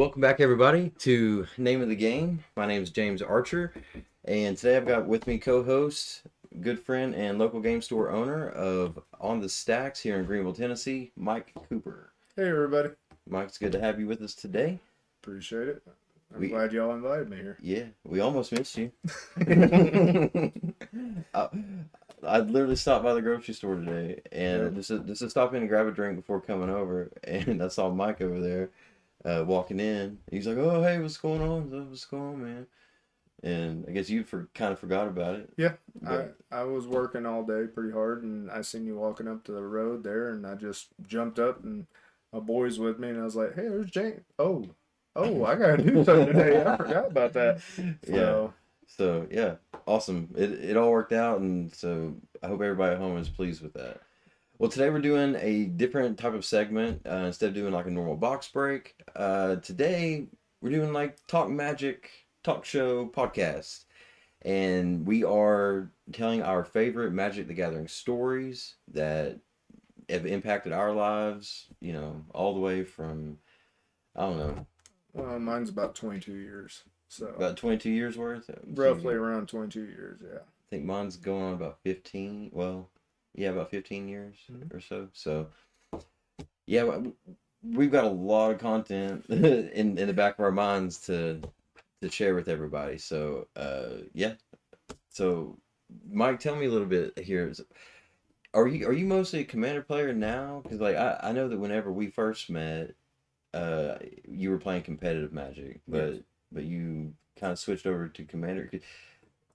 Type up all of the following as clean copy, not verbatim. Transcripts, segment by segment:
Welcome back, everybody, to Name of the Game. My name is James Archer, and today I've got with me co-host, good friend, and local game store owner of On the Stacks here in Greenville, Tennessee, Mike Cooper. Hey everybody. Mike, it's good to have you with us today. Appreciate it. I'm glad y'all invited me here. Yeah, we almost missed you. I, I literally stopped by the grocery store today, and just to stop in and grab a drink before coming over, and I saw Mike over there. Walking in, he's like, "Oh, hey, what's going on? What's going on, man?" And I guess you kind of forgot about it. Yeah, I was working all day pretty hard, and I seen you walking up to the road there, and I just jumped up, and my boy's with me, and I was like, "Hey, there's James. Oh, I gotta do something today. I forgot about that." So yeah, awesome. It all worked out, and so I hope everybody at home is pleased with that. Well, today we're doing a different type of segment. Instead of doing like a normal box break, today we're doing like Talk Magic, Talk Show podcast. And we are telling our favorite Magic the Gathering stories that have impacted our lives, all the way from, I don't know. Well, mine's about 22 years. So about 22 years worth? Roughly around 22 years, yeah. I think mine's going on about 15. Well, yeah, about 15 years or so. So, yeah, we've got a lot of content in the back of our minds to share with everybody. So, yeah. So, Mike, tell me a little bit here. Are you mostly a Commander player now? Because like I know that whenever we first met, you were playing competitive Magic, but you kind of switched over to Commander.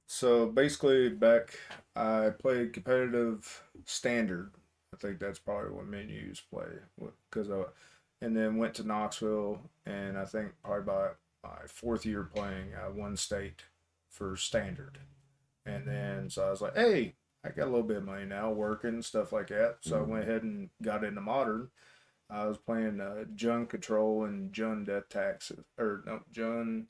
So basically, I played competitive standard. I think that's probably what me and you used to play. And then went to Knoxville, and I think probably by my fourth year playing, I won state for standard. And then so I was like, hey, I got a little bit of money now, working stuff like that. So I went ahead and got into modern. I was playing Jun Control and Jun Death Taxes, or no, Jun.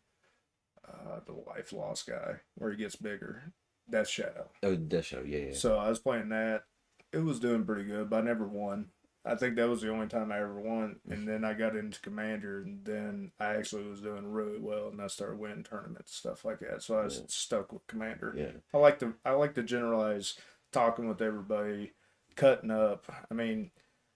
The life loss guy where he gets bigger. Death Shadow. Oh, Death Shadow, yeah. So I was playing that. It was doing pretty good, but I never won. I think that was the only time I ever won. And then I got into Commander, and then I actually was doing really well, and I started winning tournaments, stuff like that. So I was stuck with Commander. Yeah. I like to generalize talking with everybody, cutting up. I mean,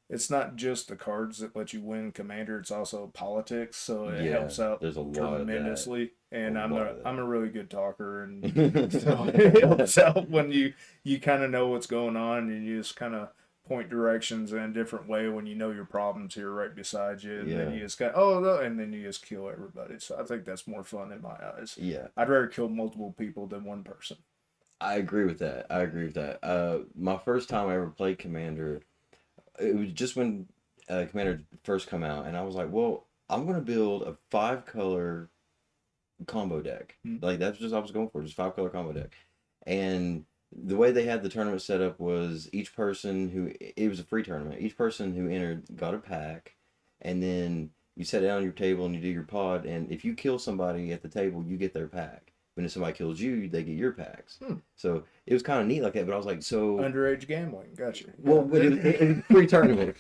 it's not just the cards that let you win Commander; it's also politics. So it helps out tremendously. And I'm a really good talker, and so it helps out when you kind of know what's going on, and you just kind of point directions in a different way when you know your problems here right beside you, and then you just and then you just kill everybody. So I think that's more fun in my eyes. Yeah, I'd rather kill multiple people than one person. I agree with that. My first time I ever played Commander, it was just when Commander first come out, and I was like, well, I'm gonna build a 5-color combo deck. Like that's just I was going for, just 5-color combo deck. And the way they had the tournament set up was it was a free tournament. Each person who entered got a pack, and then you sit down at your table and you do your pod, and if you kill somebody at the table, you get their pack. But if somebody kills you, they get your packs. So it was kind of neat like that. But I was like, so underage gambling, gotcha. Well, it was a free tournament.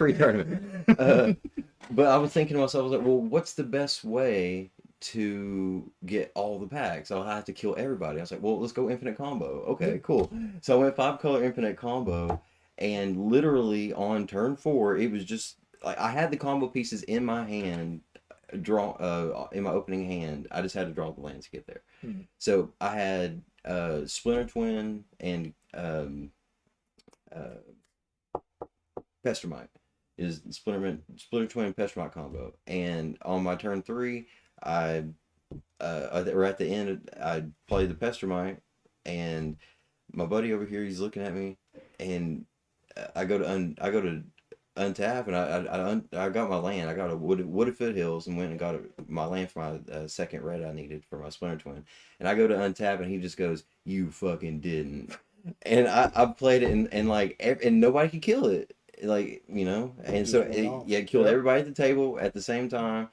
But I was thinking to myself, I was like, well, what's the best way to get all the packs? I'll have to kill everybody. I was like, well, let's go infinite combo. Okay, cool. So I went 5-color infinite combo, and literally on turn 4, it was just like I had the combo pieces in my hand, in my opening hand. I just had to draw the lands to get there. So I had Splinter Twin and Pestermite. Is Splinter Twin Pestermite combo, and on my turn 3, or at the end, I played the Pestermite, and my buddy over here, he's looking at me, and I go to untap, and I got my land. I got a Wooded Foothills, and went and got my land for my second red I needed for my Splinter Twin, and I go to untap, and he just goes, "You fucking didn't," and I played it, and nobody could kill it. And so it killed everybody at the table at the same time,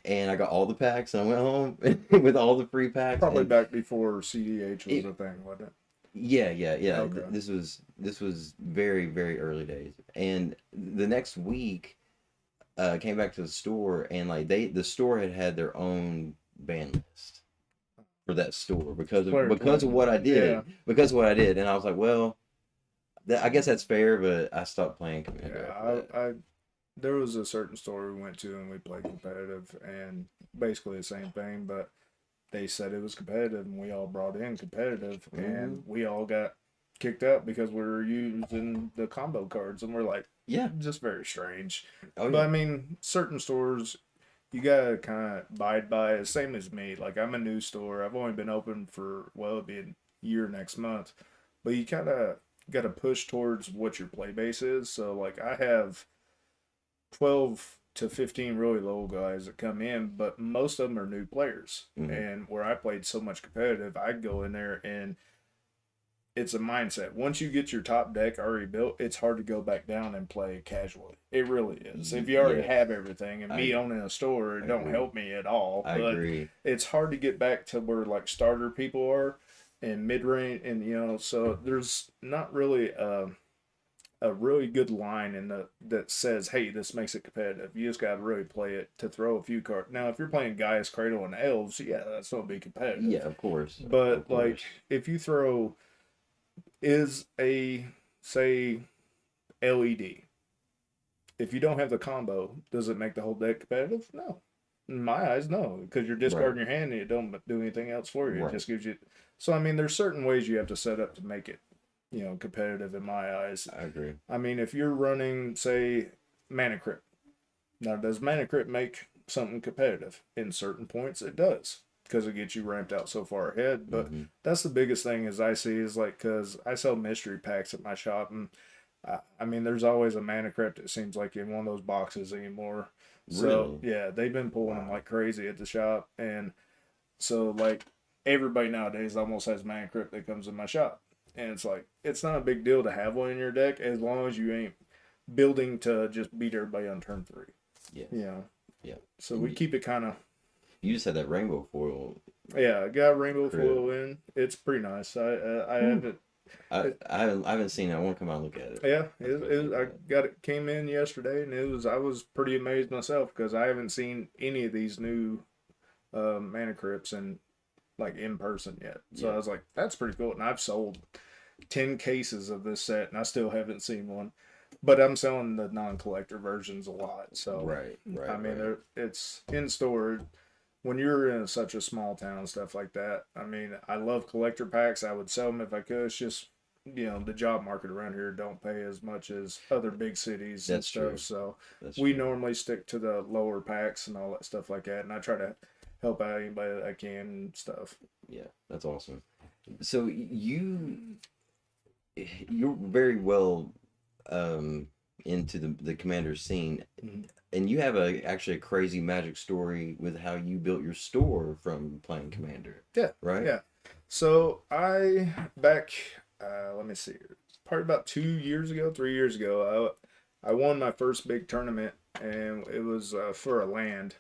and I got all the packs, and I went home with all the free packs. Probably back before CDH was a thing, wasn't it? Yeah. Okay. This was very, very early days, and the next week, came back to the store, and like the store had their own ban list for that store Player because of 20. what I Yeah. did, and I was like, well, I guess that's fair, but I stopped playing Commander after Yeah. that. There was a certain store we went to and we played competitive and basically the same thing, but they said it was competitive and we all brought in competitive Hmm. and we all got kicked out because we were using the combo cards and we're like, Yeah. just very strange. Oh But yeah. I mean, certain stores you gotta kind of abide by it. Same as me. Like I'm a new store. I've only been open for well, it'll be a year next month. But you kind of got to push towards what your play base is. So like I have 12 to 15 really low guys that come in, but most of them are new players. Hmm. And where I played so much competitive, I'd go in there and it's a mindset. Once you get your top deck already built, it's hard to go back down and play casually. It really is. If you already Yes, have everything, and me I owning a store, it don't agree. help me at all. I But agree. it's hard to get back to where like starter people are and mid range, and so there's not really a really good line in the that says, "Hey, this makes it competitive." You just got to really play it to throw a few cards. Now, if you're playing Gaia's Cradle and Elves, yeah, that's gonna be Yeah, competitive. of course, of But like, course. if you throw is a say LED. If you don't have the combo, does it make the whole deck competitive? No. In my eyes, no, because you're Right, discarding your hand and it don't do anything else for you. It right. just gives you. So I mean, there's certain ways you have to set up to make it, competitive in my eyes. I agree. I mean, if you're running, say, Mana Crypt, now does Mana Crypt make something competitive? In certain points, it does because it gets you ramped out so far ahead. But Hmm. that's the biggest thing as I see is like because I sell mystery packs at my shop and I mean, there's always a mana crypt. It seems like in one of those boxes anymore. So Really? yeah, they've been pulling them Wow. like crazy at the shop, and so like everybody nowadays almost has mana crypt that comes in my shop, and it's like it's not a big deal to have one in your deck as long as you ain't building to just beat everybody on turn three. Yes. You know, Yeah. so And we keep it kind of you just had that rainbow foil yeah. Got rainbow crib. foil in. It's pretty nice. I have Whew. it. I haven't seen it. I want to come out and look at it. Yeah, Let's go it look I at it. got it came in yesterday, and it was I was pretty amazed myself because I haven't seen any of these new mana crypts in like in person yet. So I Yeah. was like, that's pretty cool. And I've sold 10 cases of this set, and I still haven't seen one. But I'm selling the non-collector versions a lot. So Right. I Right. mean, Right. it's in store. When you're in such a small town, stuff like that. I mean, I love collector packs. I would sell them if I could. It's just the job market around here don't pay as much as other big cities and That's stuff. true. So That's we true. normally stick to the lower packs and all that stuff like that. And I try to help out anybody that I can and stuff. Yeah. That's awesome. So you're very well um into the commander scene, Mhm. and you have actually a crazy magic story with how you built your store from playing commander, Yeah, right? yeah. So I back, let me see, probably about 2 years ago, 3 years ago, I won my first big tournament, and it was for a land,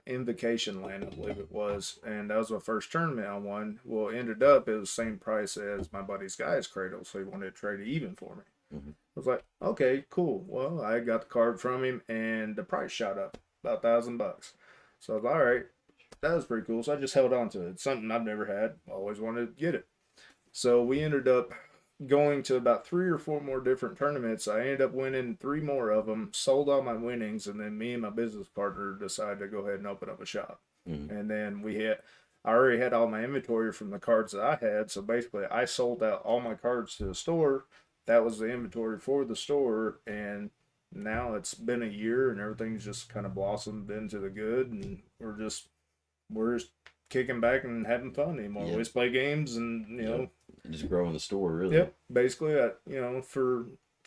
invocation land, I believe it was, and that was my first tournament I won. Well, it ended up it was the same price as my buddy's guy's cradle, so he wanted to trade it even for me. Hmm. I was like, okay, cool. Well, I got the card from him, and the price shot up about $1,000. So I was like, all right, that was pretty cool. So I just held on to it. It's something I've never had. Always wanted to get it. So we ended up going to about 3 or 4 more different tournaments. I ended up winning 3 more of them, sold all my winnings, and then me and my business partner decided to go ahead and open up a shop. Hmm. And then I already had all my inventory from the cards that I had. So basically, I sold out all my cards to the store. That was the inventory for the store. And now it's been a year and everything's just kind of blossomed into the good. And we're just kicking back and having fun anymore. We Yeah. just play games and Yep. Just growing the store, really. yep. Basically, for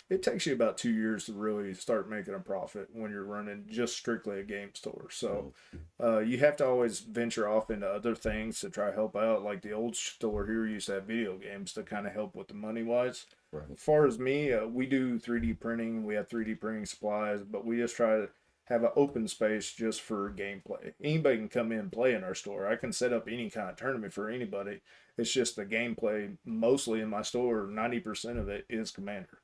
it takes you about 2 years to really start making a profit when you're running just strictly a game store. So Well, you have to always venture off into other things to try to help out. Like the old store here used to have video games to kind of help with the money wise. right. As far as me, we do 3D printing. We have 3D printing supplies, but we just try to have an open space just for gameplay. Anybody can come in and play in our store. I can set up any kind of tournament for anybody. It's just the gameplay, mostly in my store, 90% of it is Commander.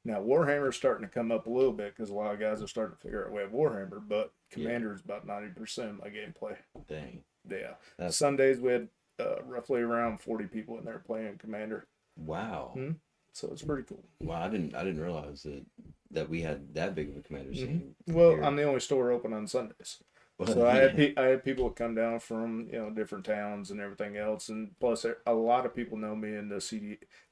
Now Warhammer's starting to come up a little bit because a lot of guys are starting to figure out a way of Warhammer, but Yeah. Commander is about 90% of my gameplay. Dang. Yeah. That's Sundays we had roughly around 40 people in there playing Commander. wow. Hmm. So it's pretty cool. Wow, I didn't realize that we had that big of a commander scene Well, here. I'm the only store open on Sundays. Well, So yeah. I had people that come down from different towns and everything else, and plus a lot of people know me in the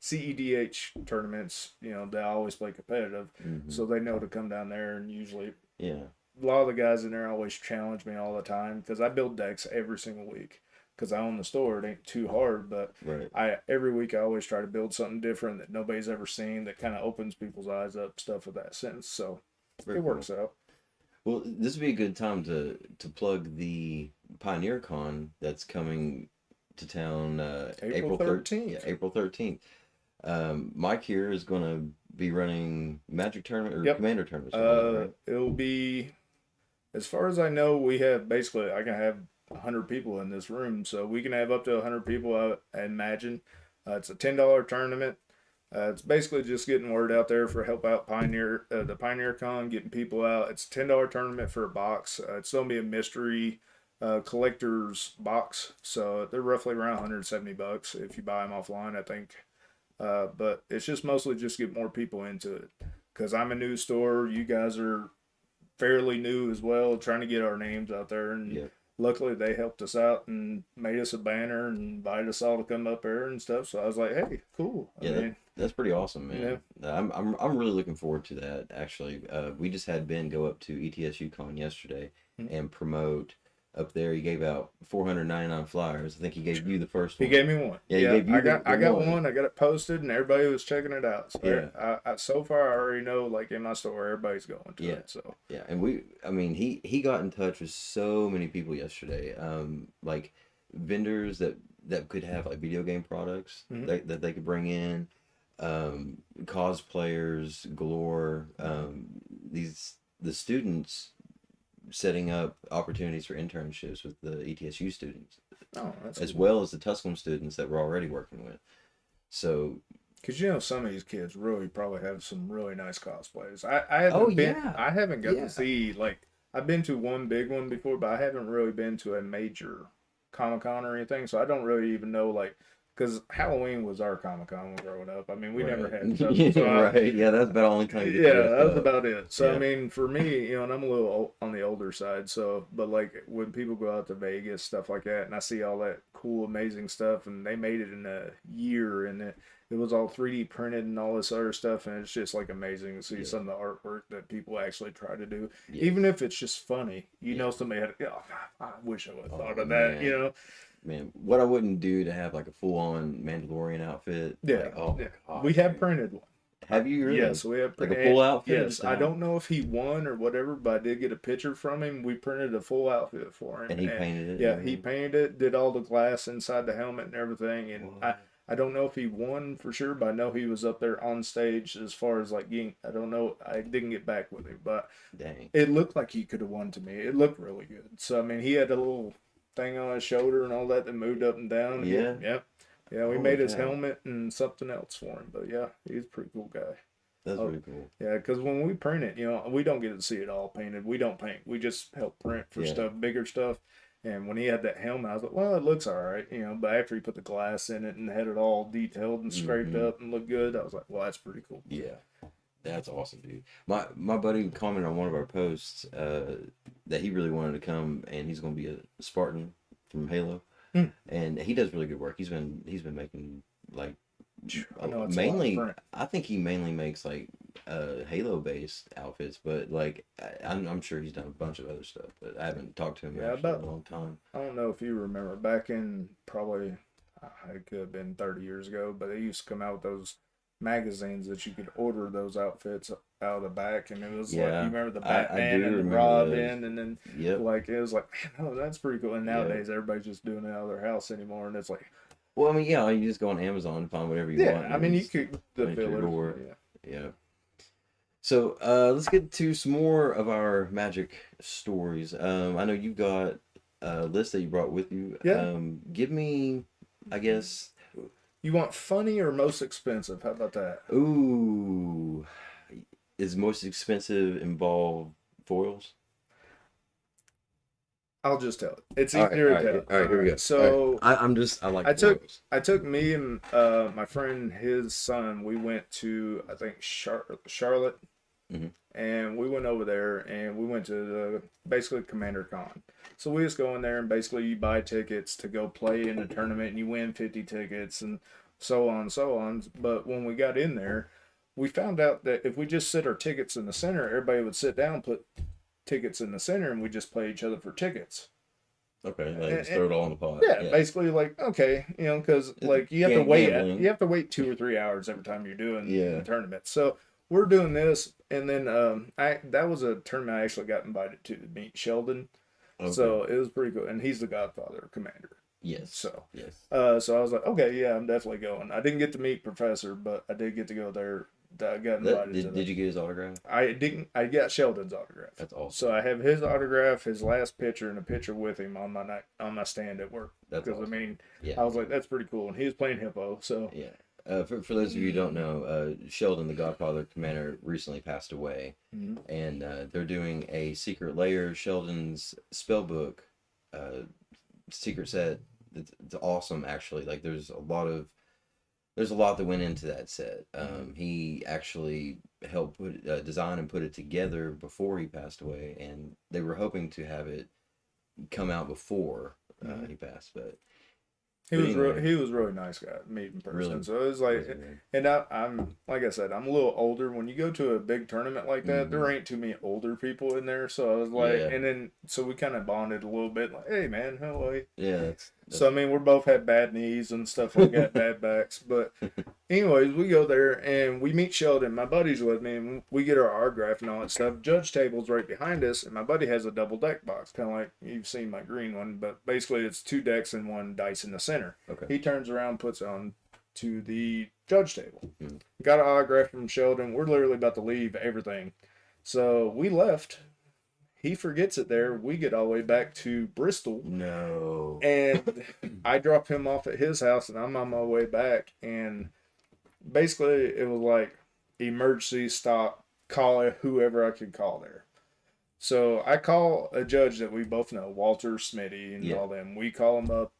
CEDH tournaments. They always play competitive, Hmm. so they know to come down there. And usually, Yeah. a lot of the guys in there always challenge me all the time because I build decks every single week because I own the store. It ain't too hard, but Right. I every week I always try to build something different that nobody's ever seen that kind of opens people's eyes up, stuff of that sense. So Very it cool. works out. Well, this would be a good time to plug the Pioneer Con that's coming to town April Yeah, 13th. April 13th. Mike here is going to be running Magic tournament or Yep. Commander tournaments and all that, right? It'll be, as far as I know, we have basically, I can have 100 people in this room. So we can have up to 100 people, I imagine. It's a $10 tournament. It's basically just getting word out there for help out the Pioneer Con, getting people out. It's a $10 tournament for a box. It's going to be a mystery collector's box. So they're roughly around 170 bucks if you buy them offline, I think. But it's just mostly just get more people into it because I'm a new store. You guys are fairly new as well, trying to get our names out there. And Yeah. luckily, they helped us out and made us a banner and invited us all to come up there and stuff. So I was like, hey, cool. Yeah, that's pretty awesome, man. I'm really looking forward to that. Actually, we just had Ben go up to ETSU Con yesterday Mhm. and promote up there. He gave out 499 flyers. I think he gave you the first He one. gave me one. Yeah, he gave you I got one. one. I got it posted, and everybody was checking it out. So Yeah. so far, I already know, like in my store, everybody's going to Yeah. it. So Yeah, and I mean, he got in touch with so many people yesterday, like vendors that could have like video game products Mhm. that they could bring in, cosplayers galore, the students setting up opportunities for internships with the ETSU students, oh, that's as cool. well as the Tusculum students that we're already working with. So, Because some of these kids really probably have some really nice cosplays. oh yeah, I haven't got yeah, to see like I've been to one big one before, but I haven't really been to a major Comic Con or anything. So I don't really even know like because Halloween was our Comic Con when growing up. I mean, we never right, had stuff. yeah, So right, yeah. That's about the only time you get to yeah, dress that was up. about it. So I Yeah, mean, for me, and I'm a little on the older side. So, but like when people go out to Vegas, stuff like that, and I see all that cool, amazing stuff, and they made it in a year, and it was all 3D printed and all this other stuff, and it's just like amazing to see yeah, some of the artwork that people actually try to do, yes, even if it's just funny. yeah. Somebody had, oh, I wish I would have thought Oh of that. man, what I wouldn't do to have like a full-on Mandalorian outfit, Yeah, like, oh yeah. my We gosh, have dude. printed one. Have you really? Yes, we have Like a printed. full outfit or Yes, just an I don't outfit? know if he won or whatever, but I did get a picture from him. We printed a full outfit for him, And he and painted it and yeah, he everything? painted it, did all the glass inside the helmet and everything. And What? I don't know if he won for sure, but I know he was up there on stage as far as like getting. I don't know. I didn't get back with him, but Dang. it looked like he could have won to me. It looked really good. So I mean, he had a little thing on his shoulder and all that moved up and down. Yeah. Yep. Yeah, we Holy made his cow. helmet and something else for him. But yeah, he's a pretty cool guy. That's Oh, really cool. yeah, because when we print it, we don't get to see it all painted. We don't paint. We just help print for Yeah. stuff, bigger stuff. And when he had that helmet, I was like, well, it looks all right, But after he put the glass in it and had it all detailed and scraped Hmm. up and looked good, I was like, well, that's pretty cool. Yeah. That's awesome, dude. My buddy commented on one of our posts that he really wanted to come, and he's going to be a Spartan from Halo, Hmm. and he does really good work. He's been making like I know it's a lot of mainly. print. I think he mainly makes like Halo based outfits, but like I'm sure he's done a bunch of other stuff, but I haven't talked to him Yeah, actually in about a long time. I don't know if you remember back in probably it could have been 30 years ago, but they used to come out with those magazines that you could order those outfits out of the back, and it was like Yeah, you remember the I do Batman and the remember those. Robin, and then Yep. like it was like, man, oh, that's pretty cool. And Yep. nowadays everybody's just doing it out of their house anymore, and it's like, Well, I mean, yeah, you just go on Amazon and find whatever you yeah, want. I mean, And you just could bring the it to your filler, door. yeah. Yeah. So let's get to some more of our magic stories. I know you've got a list that you brought with you. Yeah. Give me, I guess. You want funny or most expensive? How about that? Ooh, is most expensive involve foils? I'll just tell it. It's All right, easier all to right, tell. all right. All Here we right. go. All right. So I like I took foils. I took me and my friend, his son. We went to, I think, Charlotte, Hmm. and we went over there and we went to the basically Commander Con. So we just go in there and basically you buy tickets to go play in the tournament and you win 50 tickets and so on and so on. But when we got in there, we found out that if we just sit our tickets in the center, everybody would sit down, put tickets in the center, and we just play each other for tickets. Okay, like just And, throw it all in the pot. yeah, Yeah, basically like okay, because it's like you gambling. have to wait 2 or 3 hours every time you're doing the Yeah. tournament. So we're doing this, and then I that was a tournament I actually got invited to meet Sheldon. Okay. So it was pretty cool, and he's the Godfather of Commander. Yes. So Yes. so I was like, okay, yeah, I'm definitely going. I didn't get to meet Professor, but I did get to go there. I got That invited to did that. you get his autograph? I didn't. I got Sheldon's autograph. That's awesome. So I have his autograph, his last picture, and a picture with him on my stand at work. That's Because I awesome. mean, Yeah. I was like, that's pretty cool. And he was playing Hippo, so Yeah. For those of you who don't know, Sheldon, the Godfather Commander, recently passed away, mhm. and they're doing a Secret Layer Sheldon's spellbook secret set. It's awesome, actually. Like there's a lot that went into that set. He actually helped put design and put it together before he passed away, and they were hoping to have it come out before he passed, but anyway, He was really nice guy to meet in person. really, So it was really like, good. and I'm like I said, I'm a little older. When you go to a big tournament like that, there Mhm. ain't too many older people in there. So I was like, Yeah, and then so we kind of bonded a little bit. Like, hey man, how are you? yeah, So I mean, we're both had bad knees and stuff like that, bad backs. But anyways, we go there and we meet Sheldon. My buddy's with me, and we get our autograph and all that stuff. Judge table's right behind us, and my buddy has a double deck box, kind of like you've seen my green one, but basically it's 2 decks and 1 dice in the center. okay. He turns around, puts it on to the judge table. Mhm. Got an autograph from Sheldon. We're literally about to leave everything. So we left. He forgets it there. We get all the way back to Bristol, No. and I drop him off at his house, and I'm on my way back. And basically, it was like emergency stop, call whoever I could call there. So I call a judge that we both know, Walter Smitty, and Yeah. all them. We call him up,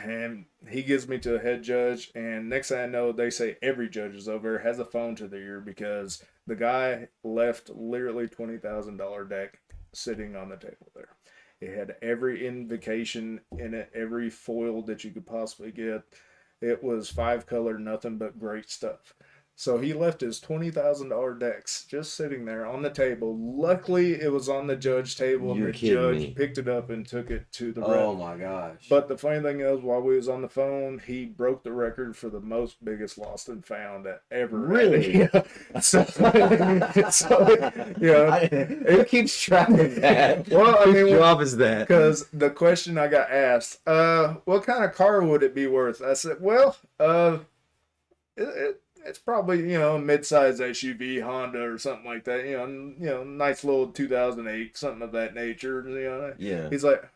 and he gives me to a head judge. And next thing I know, they say every judge is over, has a phone to their ear because the guy left literally $20,000 deck sitting on the table there. It had every invocation in it, every foil that you could possibly get. It was 5 color, nothing but great stuff. So he left his $20,000 decks just sitting there on the table. Luckily, it was on the judge table, and You're the kidding judge me. picked it up and took it to the Oh rep. my gosh. But the funny thing is, while we was on the phone, he broke the record for the most biggest lost and found that ever. Really? Yeah. So, yeah. Who keeps track of that? Well, I mean, Whose job is that? because the question I got asked, what kind of car would it be worth? I said, well, it's probably a mid-size SUV, Honda or something like that. Nice little 2008, something of that nature. Yeah. He's like,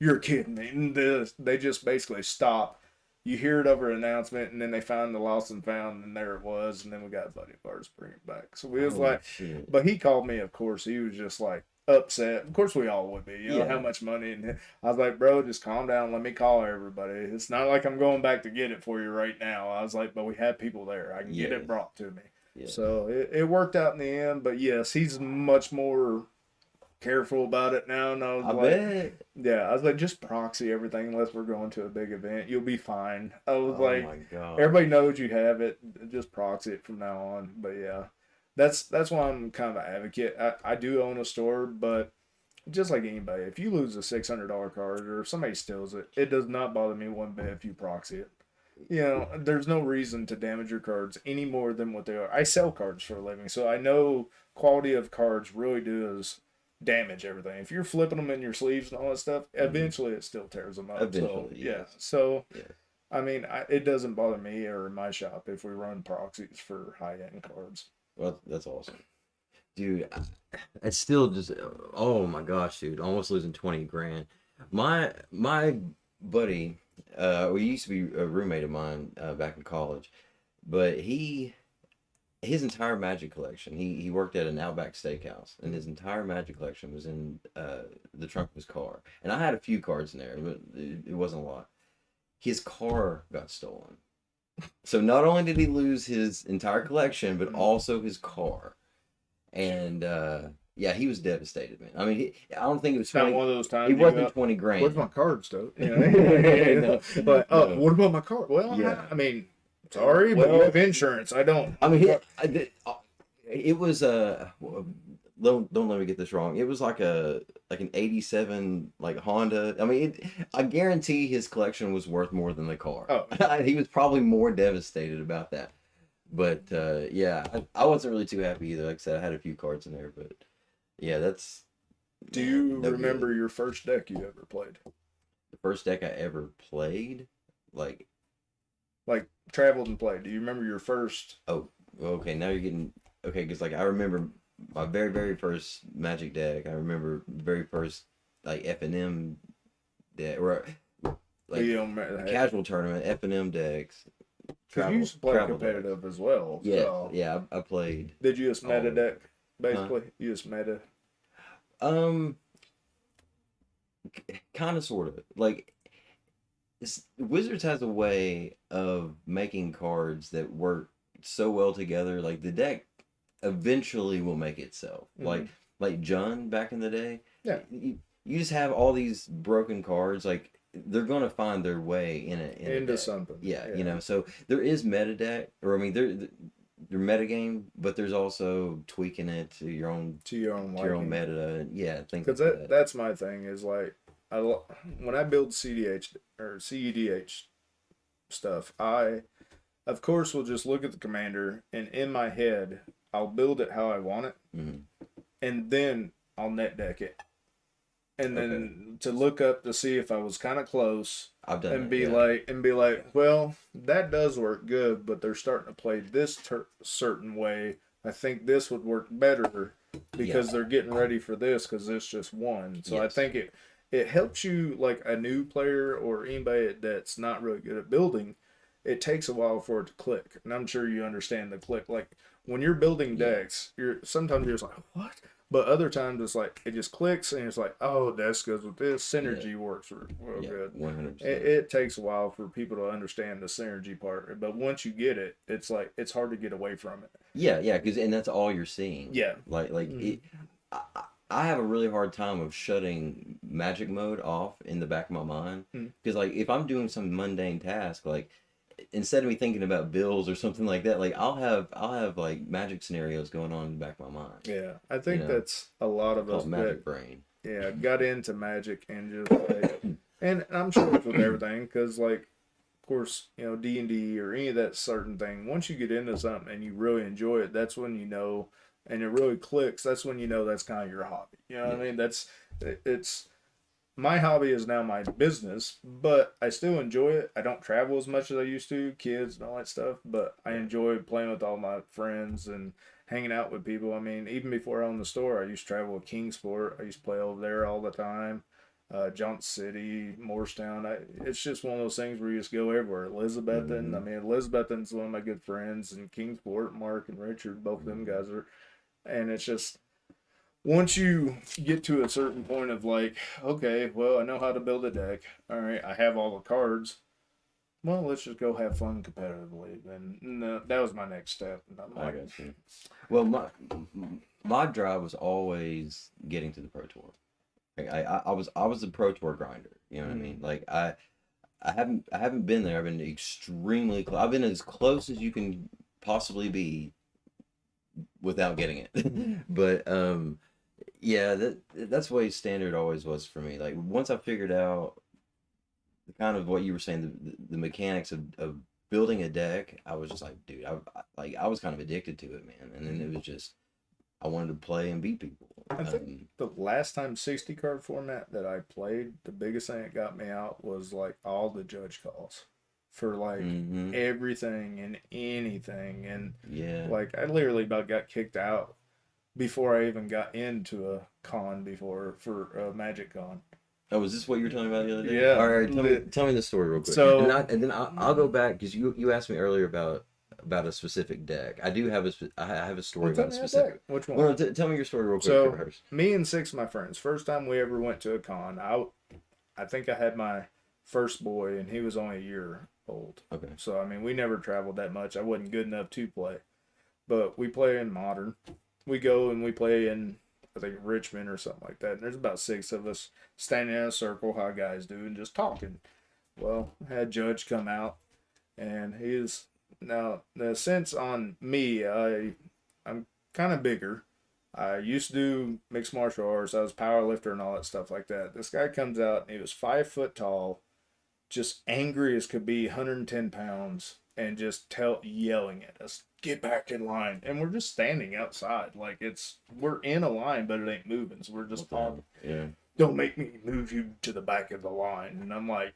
you're kidding me. And they just basically stop. You hear it over an announcement, and then they find the lost and found, and there it was. And then we got a buddy of ours bring it back. So we was Holy like, shit. but he called me, of course. He was just like upset. Of course, we all would be. Yeah. How much money? And I was like, bro, just calm down. Let me call everybody. It's not like I'm going back to get it for you right now. I was like, but we have people there. I can get Yes. it brought to me. Yeah. So it worked out in the end. But yes, he's much more careful about it now. And I was I like, bet. yeah, I was like, just proxy everything unless we're going to a big event. You'll be fine. I was Oh like, my god. everybody knows you have it. Just proxy it from now on. But yeah, that's why I'm kind of an advocate. I do own a store, but just like anybody, if you lose a $600 card or if somebody steals it, it does not bother me one bit if you proxy it. There's no reason to damage your cards any more than what they are. I sell cards for a living, so I know quality of cards really does damage everything. If you're flipping them in your sleeves and all that stuff, eventually it still tears them up. Eventually, so, yeah. yes. So, Yeah. I mean, it doesn't bother me or my shop if we run proxies for high-end cards. Well, that's awesome. Dude, it's still just, oh my gosh, dude, almost losing 20 grand. My buddy, we used to be a roommate of mine back in college, but he his entire Magic collection. He worked at an Outback Steakhouse, and his entire Magic collection was in the trunk of his car. And I had a few cards in there, but it wasn't a lot. His car got stolen. So not only did he lose his entire collection, but also his car. And yeah, he was devastated, man. I mean, I don't think it was It's not 20, one of those times. it wasn't 20 grand. Where's my cards, though? You know? No, But no. what about my car? Well, Yeah. I mean, sorry, but you have insurance. I don't. I mean, it was don't let me get this wrong. It was like an '87 like Honda. I mean, I guarantee his collection was worth more than the car. Oh. He was probably more devastated about that. But yeah, I wasn't really too happy either. Like I said, I had a few cards in there, but yeah, that's. Do you no remember good. your first deck you ever played? The first deck I ever played? Like, Traveled and played. Do you remember your first? oh, okay, now you're getting okay, because like I remember my very first Magic deck. I remember the very first like F&M deck, or like You don't remember that? casual tournament F&M decks. Because you used to play travel competitive as well. decks. Yeah, So. yeah, I played. Did you just meta Oh. deck, basically? You just meta? Um, kind of, sort of. Like, Wizards has a way of making cards that work so well together. Like the deck eventually will make itself. Mhm. Like Jun back in the day. Yeah. You just have all these broken cards. Like they're gonna find their way in a Into deck. something. Yeah, you know. So there is meta deck, or I mean, they're meta game, but there's also tweaking it to your own To your own to your own liking. meta. Yeah, things Because like that. that's my thing is like when I build CDH or CEDH stuff, I of course will just look at the commander and in my head I'll build it how I want it, Mhm. and then I'll net deck it, and then Okay. to look up to see if I was kind of close I've done and that, be yeah. like, well, that does work good, but they're starting to play this certain way. I think this would work better because they're getting ready for this because this just won. So I Yes. think it helps you like a new player or anybody that's not really good at building. It takes a while for it to click, and I'm sure you understand the click. Like when you're building Yeah. decks, you're sometimes you're just like what, but other times it's like it just clicks and it's like oh this goes with this synergy works real Yeah, good. 100%. It takes a while for people to understand the synergy part, but once you get it, it's like it's hard to get away from it. Yeah, yeah, because and that's all you're seeing. Yeah. Like Mhm. I have a really hard time of shutting magic mode off in the back of my mind Mhm. because like if I'm doing some mundane task, like instead of me thinking about bills or something like that, like I'll have like magic scenarios going on in the back of my mind. Yeah, I You think know, that's a lot I of call us it that magic brain. got into magic and just like, and I'm sure it's with everything because like of course D&D or any of that certain thing. Once you get into something and you really enjoy it, that's when you know, and it really clicks. That's when you know that's kind of your hobby. You know what I Yeah. mean? It's my hobby is now my business, but I still enjoy it. I don't travel as much as I used to, kids and all that stuff, but I enjoy playing with all my friends and hanging out with people. I mean, even before I owned the store, I used to travel with Kingsport. I used to play over there all the time. Johnson City, Morristown. It's just one of those things where you just go everywhere. Elizabethan. I Hmm. mean, Elizabethan's one of my good friends, and Kingsport, Mark and Richard, both of them guys are. And it's just once you get to a certain point of like, okay, well, I know how to build a deck. All right, I have all the cards. Well, let's just go have fun competitively. And that was my next step. And I'm I like, got you. Well, my drive was always getting to the pro tour. Like, I was a pro tour grinder. You know what I mean? Like I haven't been there. I've been extremely close. I've been as close as you can possibly be without getting it. But yeah, that's the way standard always was for me. Like once I figured out the kind of what you were saying, the mechanics of building a deck, I was just like, dude, I was kind of addicted to it, man. And then it was just I wanted to play and beat people. I think the last time 60 card format that I played, the biggest thing that got me out was like all the judge calls for like hmm everything and anything. And Yeah. like I literally about got kicked out before I even got into a con before for a Magic Con. Oh, is this what you were telling me about the other day? Yeah. All right, tell me the story real quick, and So then I'll go back because you asked me earlier about about a specific deck. I do have I have a story Well, tell about a me that specific. deck. Which one? Well, no, tell me your story real quick So first. me and six of my friends, first time we ever went to a con, I think I had my first boy and he was only a year old. Okay. So I mean we never traveled that much. I wasn't good enough to play. But we play in modern. We go and we play in I think Richmond or something like that. And there's about six of us standing in a circle, how guys do, and just talking. Well, I had Judge come out and he's now the sense on me, I'm kind of bigger. I used to do mixed martial arts. I was a power lifter and all that stuff like that. This guy comes out and he was 5 foot tall, just angry as could be, 110 pounds, and just yelling at us, "Get back in line!" And we're just standing outside, like we're in a line, but it ain't moving. So we're just talking. Yeah. Don't make me move you to the back of the line. And I'm like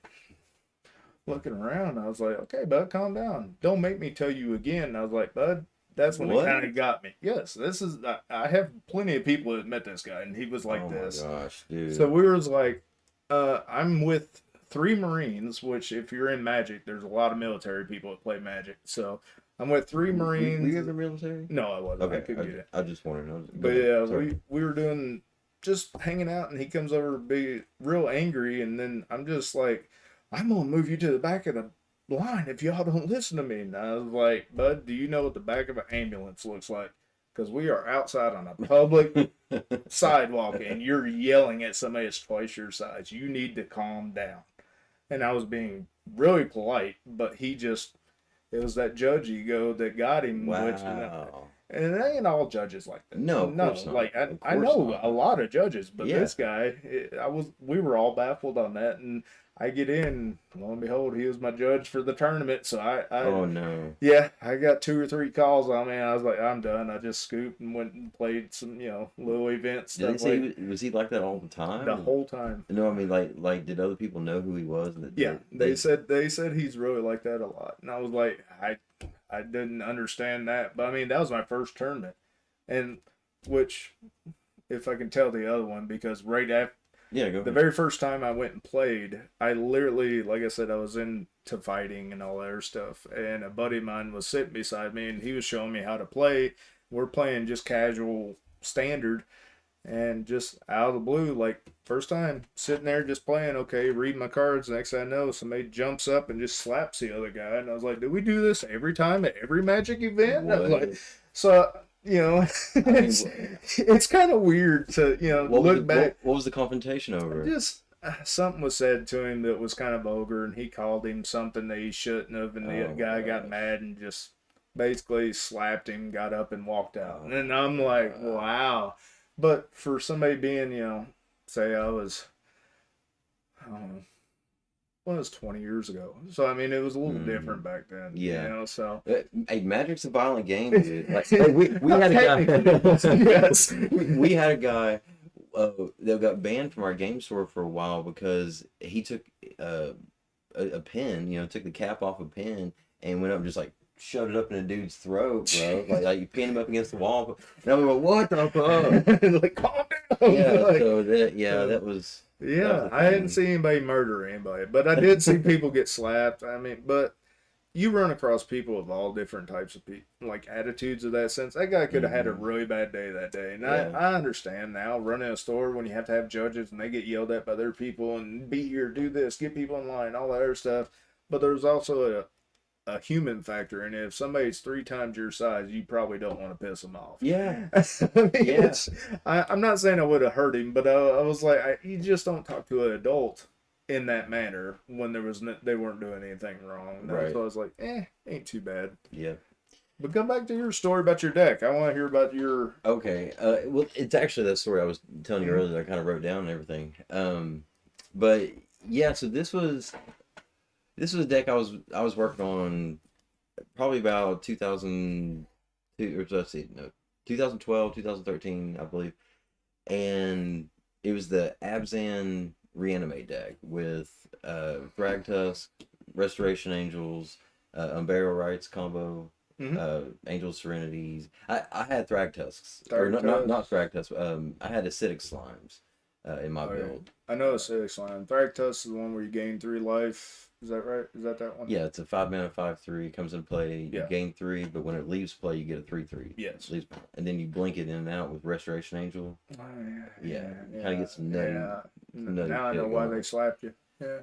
looking around. I was like, okay, bud, calm down. Don't make me tell you again. And I was like, bud, that's when it kind of got me. Yes, this is. I have plenty of people that met this guy, and he was like this. Oh my gosh, dude. So we was like, I'm with 3 Marines, which if you're in Magic, there's a lot of military people that play Magic. So I'm with 3 Marines. Were you in the military? No, I wasn't. Okay, I couldn't get it. I just wanted to know. But yeah, we were doing just hanging out, and he comes over to be real angry, and then I'm just like, I'm gonna move you to the back of the line if y'all don't listen to me. And I was like, bud, do you know what the back of an ambulance looks like? Because we are outside on a public sidewalk, and you're yelling at somebody that's twice your size. You need to calm down. And I was being really polite, but it was that judge ego that got him. Wow. Which, and it ain't all judges like that. No, no. Not. Like I know a lot of judges, but this guy, we were all baffled on that. And I get in, lo and behold, he was my judge for the tournament. So oh no. Yeah, I got 2 or 3 calls on me. And I was like, I'm done. I just scooped and went and played some, little events. Did they say, was he like that all the time? The whole time. No, I mean like did other people know who he was? They said he's really like that a lot, and I was like, I didn't understand that, but I mean that was my first tournament, and which, if I can tell the other one, because right after the very first time I went and played, I literally, like I said, I was into fighting and all that other stuff, and a buddy of mine was sitting beside me, and he was showing me how to play. We're playing just casual standard. And just out of the blue, like first time sitting there just playing, okay, reading my cards. Next thing I know, somebody jumps up and just slaps the other guy. And I was like, do we do this every time at every Magic event? I was like, so, it's kind of weird to, look back. What was the confrontation over? Just something was said to him that was kind of vulgar, and he called him something that he shouldn't have. And the guy got mad and just basically slapped him, got up and walked out. And I'm like, wow. But for somebody being, say I was 20 years ago. So, I mean, it was a little different back then. Yeah. So. Hey, Magic's a violent game, dude. Like, we had a guy. Yes. we had a guy that got banned from our game store for a while because he took a pen, took the cap off a pen and went up and just like shoved it up in a dude's throat, bro. like you pinned him up against the wall. And I was like, what the fuck? Like, calm down. Yeah, so that was... Yeah, I hadn't seen anybody murder anybody, but I did see people get slapped. I mean, but you run across people of all different types of like attitudes of that sense. That guy could have had a really bad day that day. And I understand now, running a store when you have to have judges and they get yelled at by their people and be here, do this, get people in line, all that other stuff. But there's also a human factor, and if somebody's 3 times your size, you probably don't want to piss them off. Yeah. I'm not saying I would have hurt him, but I was like, you just don't talk to an adult in that manner when they weren't doing anything wrong. Right. So I was like, ain't too bad. Yeah. But come back to your story about your deck. I want to hear about your... Okay. Well, it's actually that story I was telling you earlier that I kind of wrote down and everything. But yeah, so this was a deck I was working on probably about 2002, or let's see, no, 2012, 2013, I believe. And it was the Abzan Reanimate deck with Thragtusk, Restoration Angels, Unburial Rites combo, Angel Serenities. I had Thragtusks. Or not Thragtusks. I had Acidic Slimes in my build. I know Acidic Slime. Thragtusk is the one where you gain 3 life. Is that right? Is that one? Yeah, it's a 5 mana 5/3. Comes into play. You Yeah. gain 3, but when it leaves play, you get a 3/3. Yes. Leaves, and then you blink it in and out with Restoration Angel. Oh, Yeah, kind of gets some yeah. nutty Now I know shit why going they slapped you. Yeah.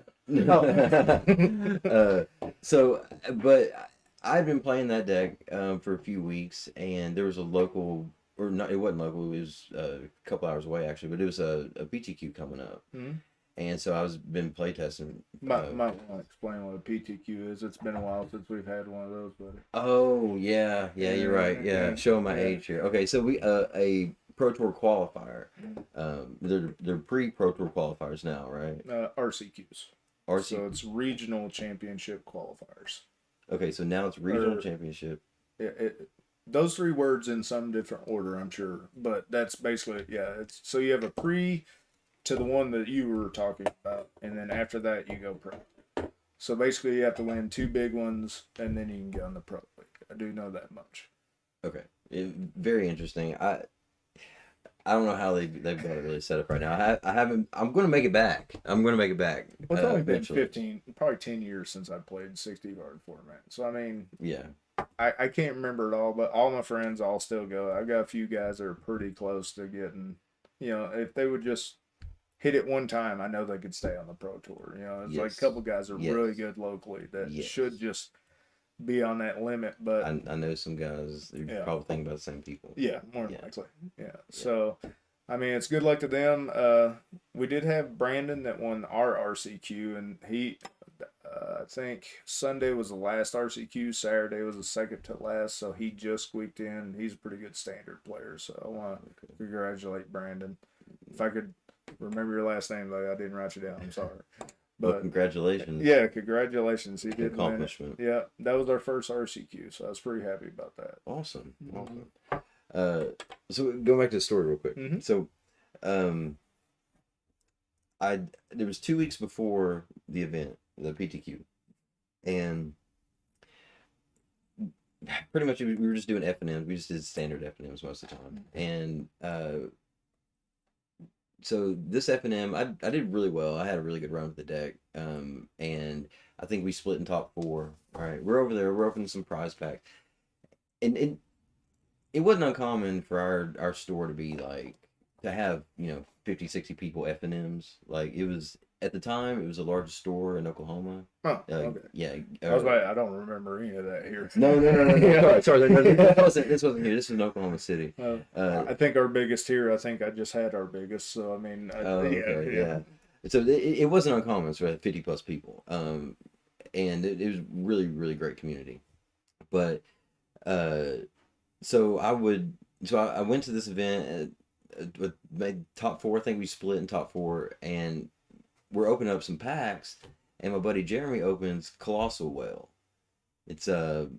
on. So, but I've been playing that deck for a few weeks, and there was a local, or not, it wasn't local, it was a couple hours away actually, but it was a PTQ coming up. Mhm. And so I was been playtesting. Might want to explain what a PTQ is. It's been a while since we've had one of those, buddy. Oh yeah, you're right. Yeah, showing my age here. Okay, so we a Pro Tour qualifier. They're pre-Pro Tour qualifiers now, right? RCQs. So it's regional championship qualifiers. Okay, so now it's regional championship. Those three words in some different order, I'm sure, but that's basically It's so you have a pre to the one that you were talking about, and then after that you go pro. So basically, you have to win 2 big ones, and then you can get on the pro league. I do know that much. Okay, very interesting. I don't know how they've got it really set up right now. I haven't. I'm going to make it back. I'm going to make it back. Well, it's only been 15, probably 10 years since I played 60-card format. So I mean, yeah, I can't remember it all, but all my friends all still go. I've got a few guys that are pretty close to getting. If they would just hit it one time, I know they could stay on the pro tour. It's like a couple guys are really good locally that should just be on that limit. But I know some guys. You're probably thinking about the same people. Yeah, more than likely. Yeah. So, I mean, it's good luck to them. We did have Brandon that won our RCQ, and he, I think Sunday was the last RCQ. Saturday was the second to last, so he just squeaked in. He's a pretty good standard player, so I want to congratulate Brandon. If I could remember your last name, though, I didn't write you down. I'm sorry. But congratulations. Yeah, congratulations. He did accomplishment. win it. Yeah, that was our first RCQ, so I was pretty happy about that. Awesome. So going back to the story real quick. Mm-hmm. So, there was 2 weeks before the event, the PTQ, and pretty much we were just doing F&Ms. We just did standard F&Ms most of the time, and so this F&M, I did really well. I had a really good run with the deck, and I think we split in top 4. All right, we're over there. We're opening some prize packs, and it wasn't uncommon for our store to be like to have 50, 60 people F&Ms. Like it was at the time, it was the largest store in Oklahoma. Oh, okay. Yeah. I don't remember any of that here. No. Yeah. Sorry. This wasn't here. This was in Oklahoma City. I think our biggest here. I think I just had our biggest. So I mean. Yeah. So it wasn't uncommon for 50 plus people. And it was really, really great community. But so I went to this event. Made top 4. I think we split in top 4, and we're opening up some packs, and my buddy Jeremy opens Colossal Whale. It's a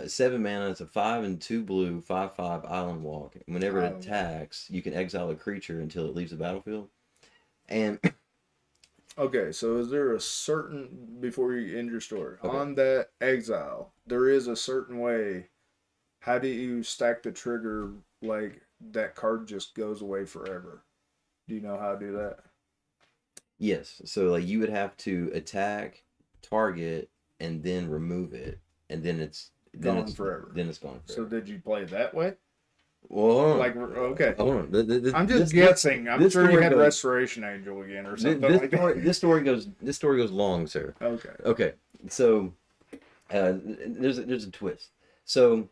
7 mana. It's a 5 and 2 blue 5/5 island walk. And whenever it attacks, you can exile a creature until it leaves the battlefield. And okay, so is there a certain, before you end your story, on that exile, there is a certain way? How do you stack the trigger like that card just goes away forever? Do you know how to do that? Yes. So like you would have to attack, target, and then remove it, and then it's gone forever. Then it's gone forever. So did you play that way? Well, like okay. Hold on. I'm just guessing. I'm sure you had Restoration Angel again or something like that. This story goes long, sir. Okay. Okay. So there's a twist. So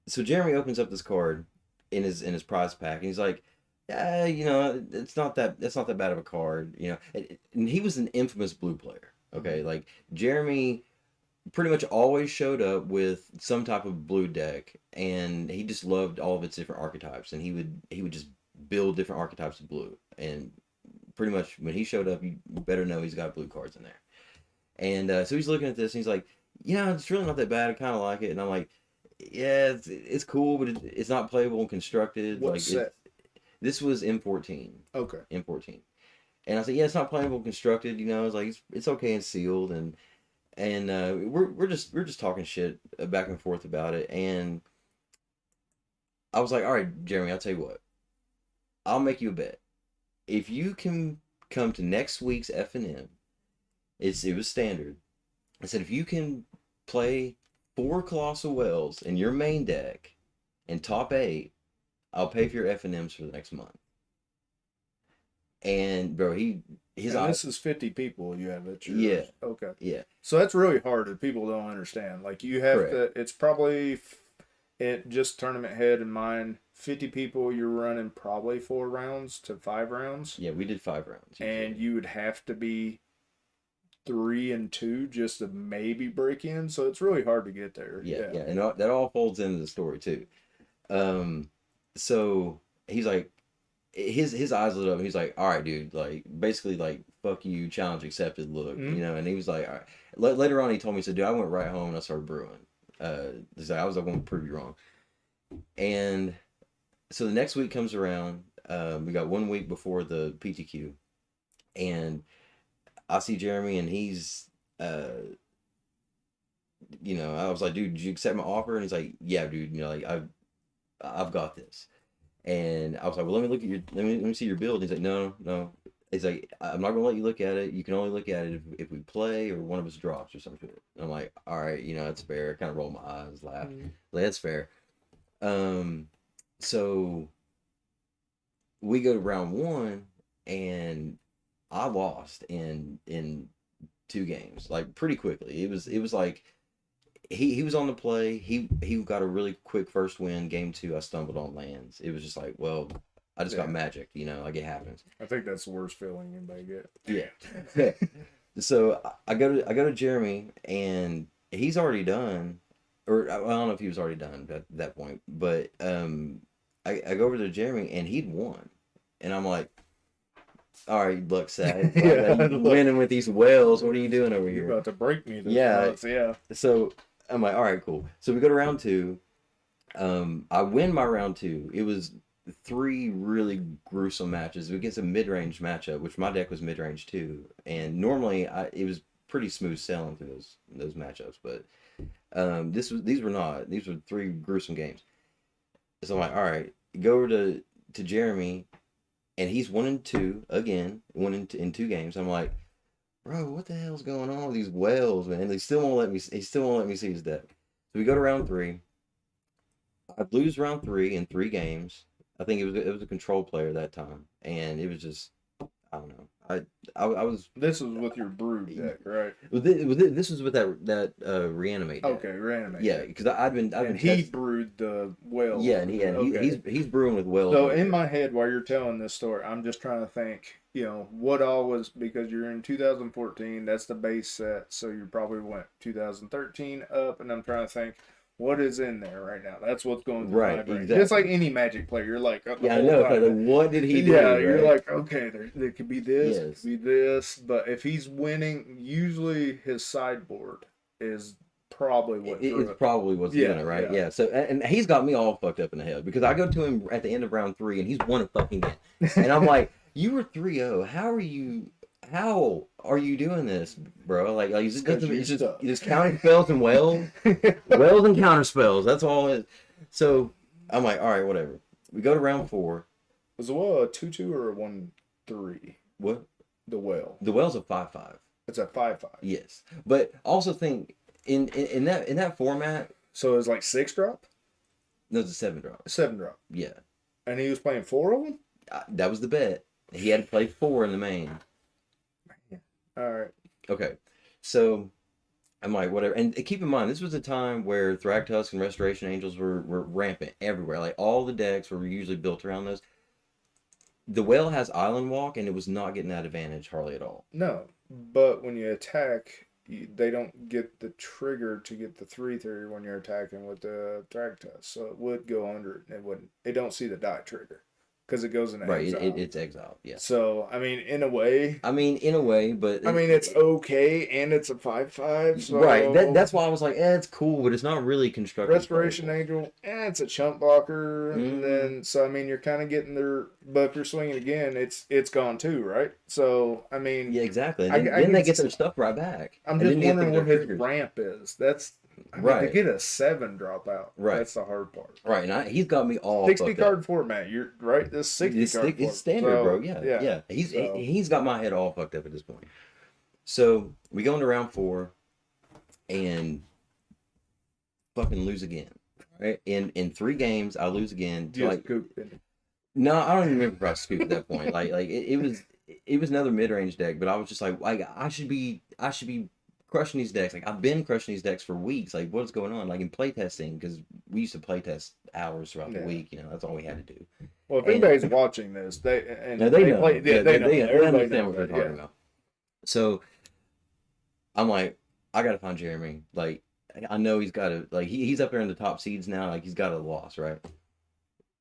so Jeremy opens up this card in his prize pack, and he's like, yeah, it's not that bad of a card, and he was an infamous blue player. Okay, like Jeremy pretty much always showed up with some type of blue deck, and he just loved all of its different archetypes, and he would just build different archetypes of blue, and pretty much when he showed up, you better know he's got blue cards in there. And so he's looking at this, and he's like, it's really not that bad. I kind of like it, and I'm like, yeah, it's cool, but it's not playable and constructed. What set? This was M14. Okay. M14. And I said, yeah, it's not playable and constructed. It's like it's okay and sealed, and we're just talking shit back and forth about it. And I was like, all right, Jeremy, I'll tell you what. I'll make you a bet. If you can come to next week's F&M. It was standard. I said, if you can play 4 Colossal Whales in your main deck and top 8, I'll pay for your F&Ms for the next month. And bro, his And eyes. this is 50 people you have at your. Yeah. Okay. Yeah. So that's really hard that people don't understand. Like you have Correct. to. It's probably it just tournament head in mind. 50 people, you're running probably 4 rounds to 5 rounds. Yeah, we did 5 rounds. And you would have to be 3 and 2 just to maybe break in. So it's really hard to get there. Yeah. And that all folds into the story too. So he's like, his eyes lit up. And he's like, all right, dude, like basically like fuck you, challenge accepted. Look, you know. And he was like, all right. Later on, he told me, he said, dude, I went right home and I started brewing. He's like, I was like, going to prove you wrong. And so the next week comes around. We got 1 week before the PTQ, and I see Jeremy, and he's, you know, I was like, dude, did you accept my offer? And he's like, yeah, dude, you know, like I've got this. And I was like, well, let me look at your, let me see your build. And he's like, no. He's like, I'm not gonna let you look at it. You can only look at it if we play or one of us drops or something. And I'm like, all right, you know, that's fair. I kind of roll my eyes, laugh. Like, that's fair. So we go to round 1, and I lost in 2 games, like pretty quickly. It was like he was on the play. He got a really quick first win. Game 2, I stumbled on lands. It was just like, well, I just got magic, you know, like it happens. I think that's the worst feeling anybody get. Yeah. So I go to Jeremy, and he's already done, or I don't know if he was already done at that point, but I go over to Jeremy, and he'd won, and I'm like, all right, look, sad. Winning with these whales. What are you doing over here? You're about to break me. Yeah. Yeah. So I'm like, all right, cool. So we go to round 2. I win my round 2. It was 3 really gruesome matches against a mid-range matchup, which my deck was mid-range too. And normally it was pretty smooth sailing through those matchups, but these were not. These were 3 gruesome games. So I'm like, all right, go over to Jeremy, and he's 1-2 again, in 2 games. I'm like, bro, what the hell's going on with these whales, man? He still won't let me see his deck. So we go to round 3. I lose round 3 in 3 games. I think it was a control player that time, and it was just, I don't know. I was. This was with your brood deck, right? This was with that reanimate deck. Okay, reanimate. Yeah, because I've been he brewed the whale. Yeah, and he's brewing with whales. So in my head, while you're telling this story, I'm just trying to think, you know, what all was, because you're in 2014. That's the base set, so you probably went 2013 up, and I'm trying to think, what is in there right now? That's what's going through my brain. Exactly. Just like any Magic player, you're like, yeah, I know. Like, what did he do? Yeah, you're like, okay, there could be this, it could be this, but if he's winning, usually his sideboard is probably what. It's probably what's doing it, right? Yeah. So, and he's got me all fucked up in the head, because I go to him at the end of round 3, and he's won a fucking game, and I'm like, you were 3-0. How are you doing this, bro? Like he's just counting spells and whales and counter spells. That's all it is. So I'm like, all right, whatever. We go to round 4. Was the whale a 2/2 or a 1/3? What? The whale. The whale's a 5/5. It's a 5/5. Yes, but also think in that format. So it's like 6-drop. No, it's a 7-drop. 7-drop. Yeah. And he was playing 4 of them. That was the bet. He had to play 4 in the main. All right. Okay. So I'm like, whatever. And keep in mind, this was a time where Thragtusk and Restoration Angels were rampant everywhere. Like, all the decks were usually built around those. The whale has Island Walk, and it was not getting that advantage hardly at all. No, but when you attack, they don't get the trigger to get the 3/3 when you're attacking with the Thragtusk. So it would go under it. It wouldn't. It don't see the die trigger, because it goes in exile. Right, it's exiled, yeah. So, I mean, in a way, but... I mean, it's okay, and it's a 5/5, so... Right, that's why I was like, it's cool, but it's not really constructive. Restoration Angel, it's a chump blocker, and then, so, I mean, you're kind of getting there, but if you're swinging again, it's gone too, right? So, I mean... Yeah, exactly. Then they get their stuff right back. I'm just wondering what his ramp is. That's I mean, Right. to get a 7 dropout, Right. that's the hard part. Right, and he's got me all 60 fucked card up. format, you're right. This 60 card It's format. standard, So, bro. Yeah, yeah. yeah. So, He's got my head all fucked up at this point. So we go into round 4 and fucking lose again. Right? In 3 games, I lose again. just Like, goop in. no, I don't even remember if I scooped at that point. It was another mid range deck, but I was just like I should be crushing these decks. Like I've been crushing these decks for weeks. Like what's going on? Like in playtesting, because we used to playtest hours throughout the week. You know, that's all we had to do. Well, if anybody's watching this, they know. They Know. play. Yeah, they know. they Everybody understand knows what they're that, talking about. So I'm like, I gotta find Jeremy. Like I know he's got to he's up there in the top seeds now. Like he's got a loss, right?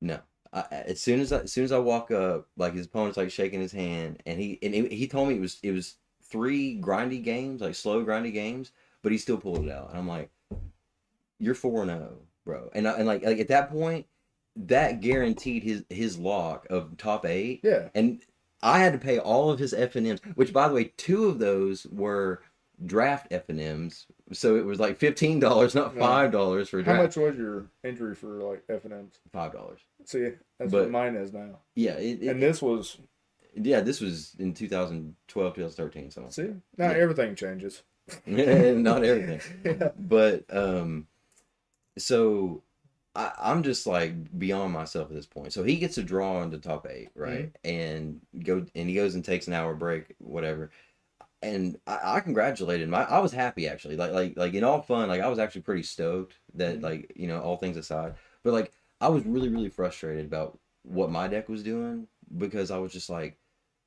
No. As soon as I walk up, like his opponent's like shaking his hand, and he told me it was 3 grindy games, like slow grindy games, but he still pulled it out, and I'm like, you're 4-0, bro, and like at that point, that guaranteed his lock of top 8, Yeah. and I had to pay all of his F&Ms, which by the way, 2 of those were draft F&Ms, so it was like $15, not $5 for draft. How much was your entry for like F&Ms? $5. See, that's what mine is now. Yeah, and this was. Yeah, this was in 2012, 2013. So See, now everything changes. Not everything, Yeah. But so I'm just like beyond myself at this point. So he gets a draw into top 8, right? And he goes and takes an hour break, whatever. And I congratulated him. I was happy actually. Like in all fun, like I was actually pretty stoked that like, you know, all things aside. But like I was really, really frustrated about what my deck was doing, because I was just like,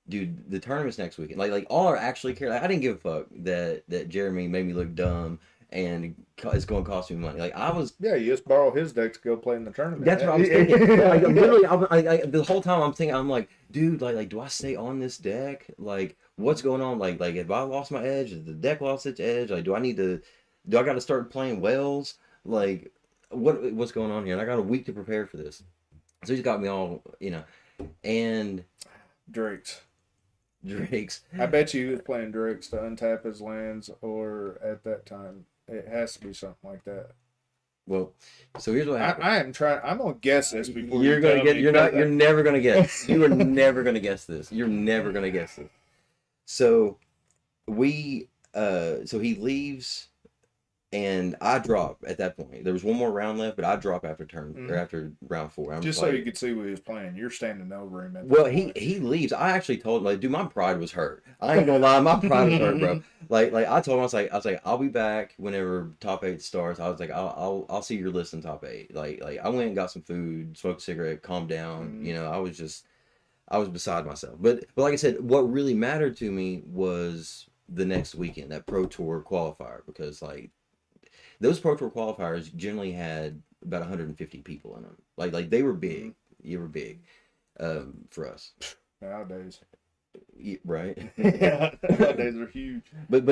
dude, the tournament's next weekend. Like all I actually care. Like, I didn't give a fuck that Jeremy made me look dumb and it's going to cost me money. Like I was. Yeah, you just borrow his deck to go play in the tournament. That's what I was thinking. Like literally, the whole time I'm thinking, I'm like, dude, like do I stay on this deck? Like what's going on? Like if I lost my edge, if the deck lost its edge, like do I got to start playing Wells? Like what's going on here? And I got a week to prepare for this. So he's got me all, you know, and Drake's. I bet you he was playing Drake's to untap his lands, or at that time it has to be something like that. Well, so here's what happened. I am trying. I'm gonna guess this before you're gonna get. You're not. You're never gonna guess. You are never gonna guess this. You're never gonna guess this. So so he leaves, and I drop at that point. There was one more round left, but I drop after or after round 4. Just so you could see what he was playing. You're standing over him. Well, he leaves. I actually told him, like, dude, my pride was hurt. I ain't gonna lie, my pride was hurt, bro. Like I told him, I was like, I'll be back whenever top 8 starts. I was like, I'll see your list in top 8. Like I went and got some food, smoked a cigarette, calmed down. You know, I was beside myself. But like I said, what really mattered to me was the next weekend, that Pro Tour qualifier, because like those Pro Tour qualifiers generally had about 150 people in them. Like they were big. You were big for us nowadays. Right. Yeah, nowadays are huge. But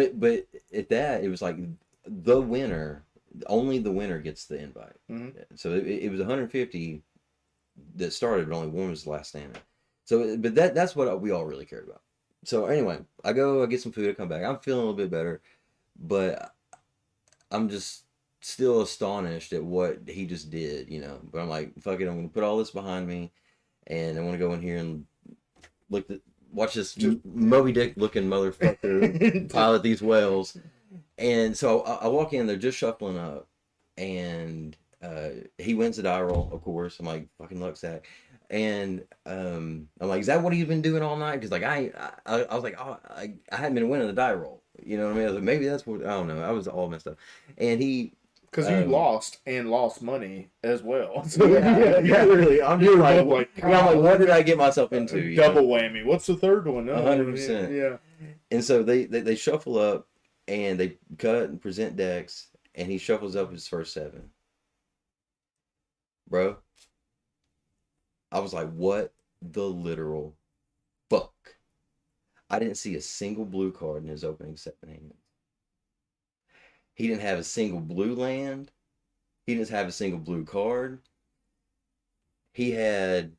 at that, it was like the winner. Only the winner gets the invite. So it was 150 that started, but only one was the last standing. So, but that's what we all really cared about. So anyway, I get some food, I come back. I'm feeling a little bit better, but I'm just still astonished at what he just did, you know. But I'm like, fuck it, I'm gonna put all this behind me, and I want to go in here and watch this Moby Dick looking motherfucker pilot these whales. And so I walk in, they're just shuffling up, and he wins the die roll, of course. I'm like, fucking luck sack. And I'm like, is that what he's been doing all night? Because like I was like, oh, I hadn't been winning the die roll. You know what I mean? I was like, maybe that's what, I don't know. I was all messed up. And he, because you lost money as well. So yeah, really. I'm just like, what did I get myself into? Double whammy. What's the third one? 100%. Yeah. And so they shuffle up, and they cut and present decks, and he shuffles up his first 7. Bro, I was like, what the literal fuck? I didn't see a single blue card in his opening 7 hands. He didn't have a single blue land. He didn't have a single blue card. He had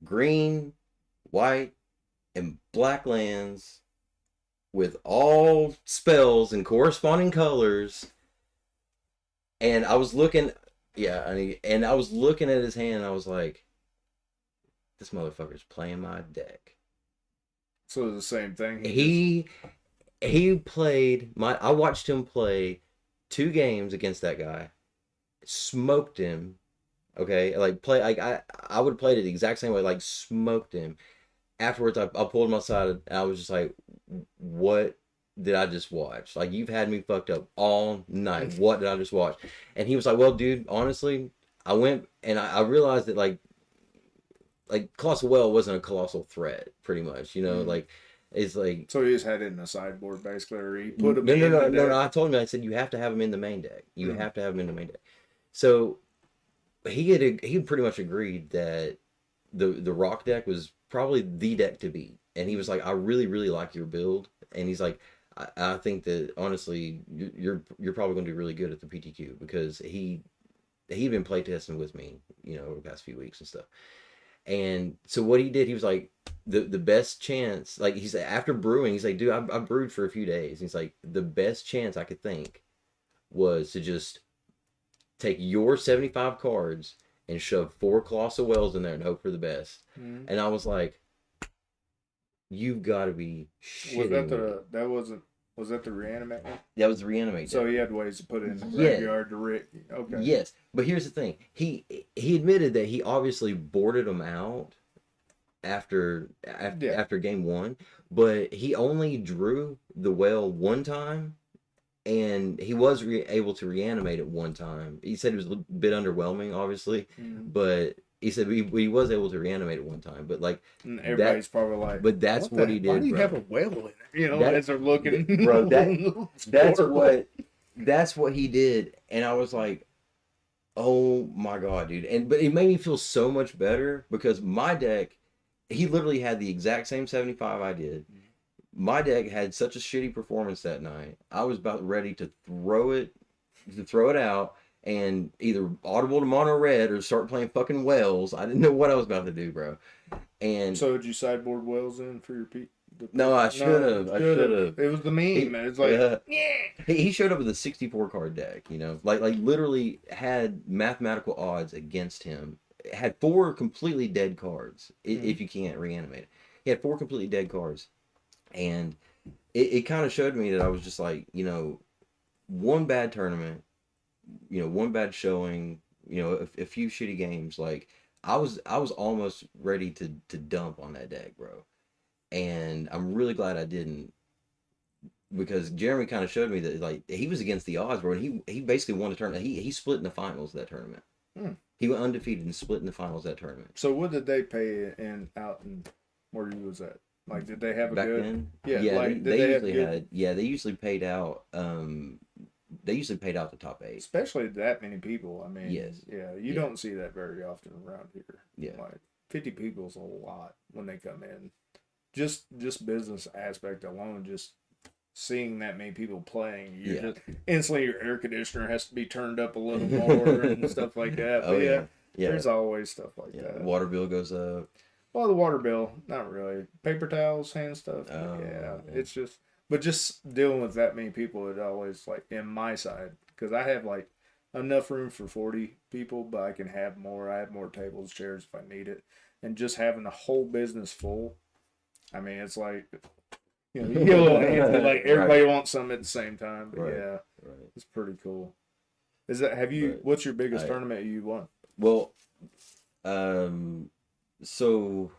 green, white, and black lands with all spells in corresponding colors. And I was looking, yeah, and I was looking at his hand, and I was like, this motherfucker's playing my deck. So it's the same thing. He he played my. I watched him play 2 games against that guy, smoked him. Okay, like play. I would play it the exact same way, like smoked him. Afterwards, I pulled him aside, and I was just like, what did I just watch? Like, you've had me fucked up all night. What did I just watch? And he was like, well, dude, honestly, I went and I realized that like Colossal Well wasn't a colossal threat, pretty much. You know, Mm. like it's like So he just had it in the sideboard basically, or he no, put him no, in no, the no, deck. no. I told him, I said you have to have him in the main deck. You Mm. have to have him in the main deck. So he had pretty much agreed that the rock deck was probably the deck to beat, and he was like, I really really like your build, and he's like, I think that honestly you're probably going to do really good at the PTQ because he'd been playtesting with me, you know, over the past few weeks and stuff. And so what he did, he was like, the best chance, like he said after brewing, he's like, dude, I brewed for a few days. He's like, the best chance I could think was to just take your 75 cards and shove 4 Colossal Wells in there and hope for the best. Mm. And I was like, you've got to be Was that shitting me. was that the reanimate one? That was the reanimate So deck. he had ways to put it in the Yeah. graveyard to Okay. Yes, but here's the thing. He admitted that he obviously boarded them out Yeah. after game 1, but he only drew the well one time, and he was able to reanimate it one time. He said it was a bit underwhelming, obviously, Mm. but he said he was able to reanimate it one time. But like And everybody's probably like, but that's what he Why did, do you bro. have a whale in it? You know, That- as they're looking. bro, It's that's horrible. that's what he did, and I was like, oh my god, dude. And but it made me feel so much better because my deck, he literally had the exact same 75 I did. My deck had such a shitty performance that night. I was about ready to throw it out and either audible to mono red or start playing fucking Wells. I didn't know what I was about to do, bro. And So did you sideboard whales in for your Pete? no, I should have. I should have. It was the meme, He, man. It's like, he showed up with a 64 card deck, you know, like literally had mathematical odds against him. Had 4 completely dead cards if you can't reanimate it. He had 4 completely dead cards, and it kind of showed me that I was just like, you know, one bad tournament, you know, one bad showing, you know, a few shitty games. Like I was almost ready to dump on that deck, bro. And I'm really glad I didn't because Jeremy kind of showed me that like he was against the odds, bro. And he basically won the tournament. He split in the finals of that tournament. Hmm. He went undefeated and split in the finals of that tournament. So what did they pay in out and where you was at? Like, did they have a Back good? then, Yeah, like, did they they have usually good- had they usually paid out they usually paid out the top 8. Especially that many people. I mean, Yes. yeah, you Yeah. don't see that very often around here. Yeah. Like 50 people is a lot when they come in. Just business aspect alone, just seeing that many people playing, you Yeah. just instantly your air conditioner has to be turned up a little more and stuff like that. Oh But yeah. Yeah. there's always stuff like Yeah. that. Water bill goes up. Well, the water bill, not really. Paper towels, hand stuff. Oh, Yeah, yeah. it's just, but just dealing with that many people, it always like in my side because I have like enough room for 40 people, but I can have more. I have more tables, chairs if I need it, and just having the whole business full. I mean, it's like you know, you get a little antsy, like everybody wants something at the same time. But Right. yeah, Right. it's pretty cool. Is that have you? But What's your biggest tournament you won? Well, so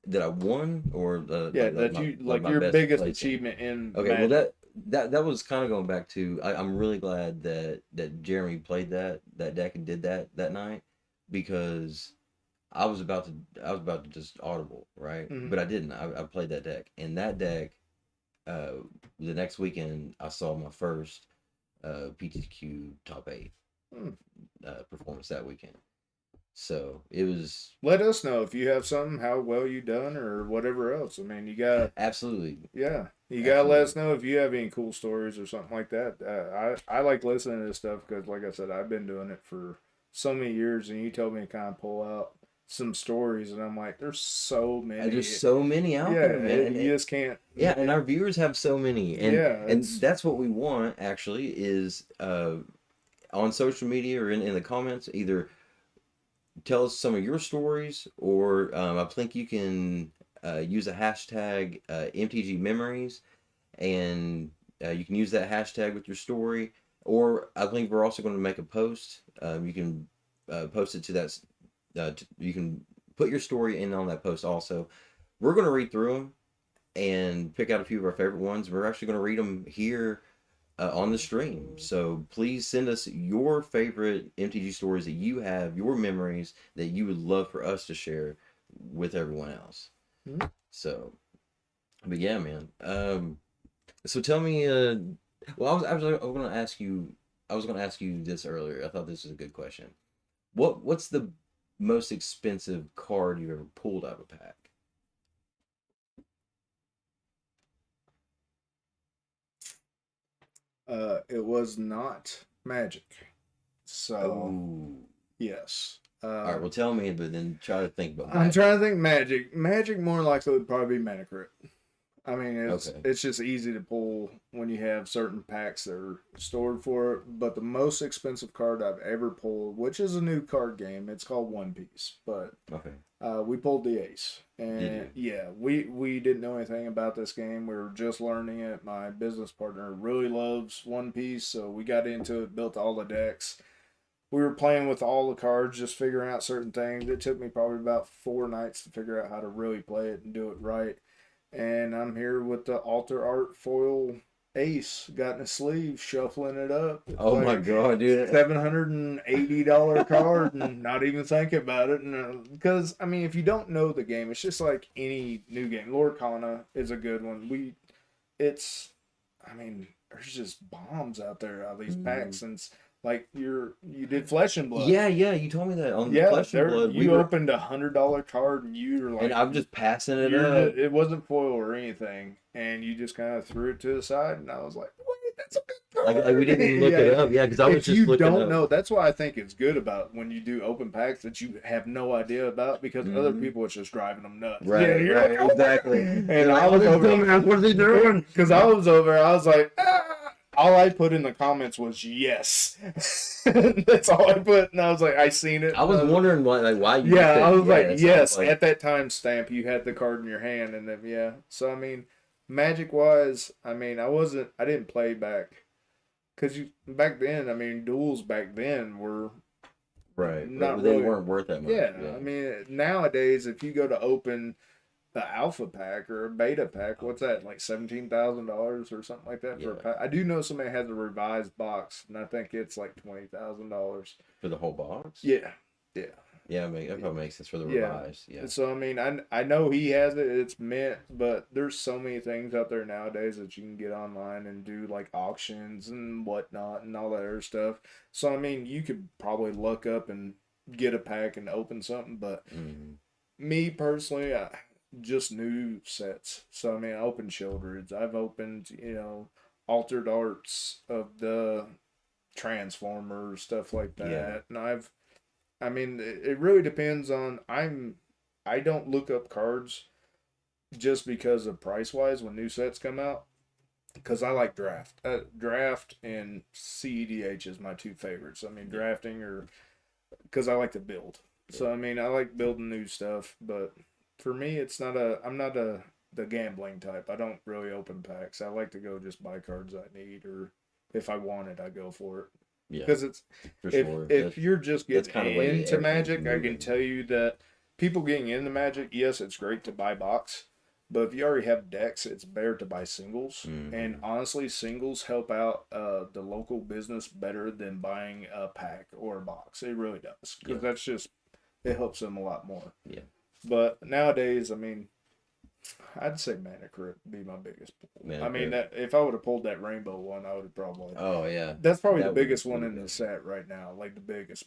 that I won or Yeah, like that my, you like my your best biggest place? achievement in. Okay, well Magic. that was kind of going back to I'm really glad that Jeremy played that deck and did that night because I was about to just audible, right? Mhm. But I didn't. I played that deck, and that deck the next weekend I saw my first PTQ top 8 Hmm. performance that weekend. So it was Let us know if you have something, how well you done, or whatever else. I mean, you gotta, absolutely yeah, you gotta let us know if you have any cool stories or something like that. I like listening to this stuff because, like I said, I've been doing it for so many years, and you told me to kind of pull out some stories, and I'm like, there's so many. There's so many out Yeah, there, man. And you just can't. yeah, and our viewers have so many, Yeah, and it's that's what we want actually is on social media or in the comments, either tell us some of your stories, or I think you can use a hashtag MTG Memories, and you can use that hashtag with your story. Or I think we're also going to make a post. You can post it to that. You can put your story in on that post also. We're going to read through them and pick out a few of our favorite ones. We're actually going to read them here on the stream. So please send us your favorite MTG stories that you have, your memories that you would love for us to share with everyone else. Mhm. So, but yeah, man. So tell me. Well, I was going to ask you. I was going to ask you this earlier. I thought this was a good question. What's the most expensive card you've ever pulled out of a pack? it was not Magic. So Oh, yes. all right. Well, tell me, but then try to think about I'm Magic. trying to think Magic. Magic more likely would probably be Mana Crypt. I mean, Okay. it's just easy to pull when you have certain packs that are stored for it. But the most expensive card I've ever pulled, which is a new card game, it's called One Piece. But Okay. we pulled the Ace, Did and you? yeah, we didn't know anything about this game. We were just learning it. My business partner really loves One Piece, so we got into it, built all the decks. We were playing with all the cards, just figuring out certain things. It took me probably about 4 nights to figure out how to really play it and do it right. And I'm here with the alter art foil ace, got in a sleeve, shuffling it up. It's Oh my like God, dude. $780 card, and not even think about it. And because I mean, if you don't know the game, it's just like any new game. Lorcana is a good one. It's, I mean, there's just bombs out there out of these Mm. packs, and it's like you did Flesh and Blood. Yeah, yeah, you told me that on Yeah, Flesh and there Blood. We you were, opened $100 card, and you were and like, I'm just passing it you're up. just, it wasn't foil or anything, and you just kind of threw it to the side, and I was like, wait, that's a good Like we card. didn't even look it Yeah, up. Yeah, because I was if just you looking don't up. know, that's why I think it's good about when you do open packs that you have no idea about, because other Mhm. people it's just driving them nuts. Right, Yeah, you're right, like, oh my exactly. God. You're And like, I oh, was this over, dumbass, what are they doing? because I was over, I was like, ah. All I put in the comments was yes. That's all I put, and I was like, I seen it. I was wondering why you Yeah, I said was like, yes. I was yes. like, At that time stamp, you had the card in your hand, and then yeah. So I mean, Magic wise, I mean, I didn't play back because you back then. I mean, duels back then were right, right. not Well, they really. weren't worth that much. Yeah, Yeah. I mean, nowadays, if you go to open the alpha pack or a beta pack, what's that, like $17,000 or something like that for a Yeah. pack? I do know somebody has a revised box, and I think it's like $20,000. For the whole box? Yeah, yeah. Yeah, that probably makes sense for the Yeah. revised. Yeah. So I mean, I know he has it. It's mint, but there's so many things out there nowadays that you can get online and do like auctions and whatnot and all that other stuff. So I mean, you could probably look up and get a pack and open something. But Hmm. me personally, I just new sets. So I mean, I opened Childred's. I've opened altered arts of the Transformers, stuff like Yeah. that, and I mean, it really depends on. I don't look up cards just because of price wise when new sets come out, because I like draft. Draft and CEDH is my two favorites. I mean, drafting or because I like to build. So I mean, I like building new stuff, but for me, it's not a. I'm not a the gambling type. I don't really open packs. I like to go just buy cards I need, or if I want it, I go for it. Yeah. Because it's For if sure. if you're just That's getting kind of way into everything's Magic, I can moving. tell you that people getting into Magic, yes, it's great to buy box, but if you already have decks, it's better to buy singles. And Hmm. honestly, singles help out the local business better than buying a pack or a box. It really does, Yeah. because that's just it helps them a lot more. Yeah. But nowadays, I mean, I'd say Mana Crypt would be my biggest pull. Mana I mean, Crypt. that if I would have pulled that rainbow one, I would have probably. Oh yeah. That's probably the That would biggest one would in have the set right now. Like the biggest.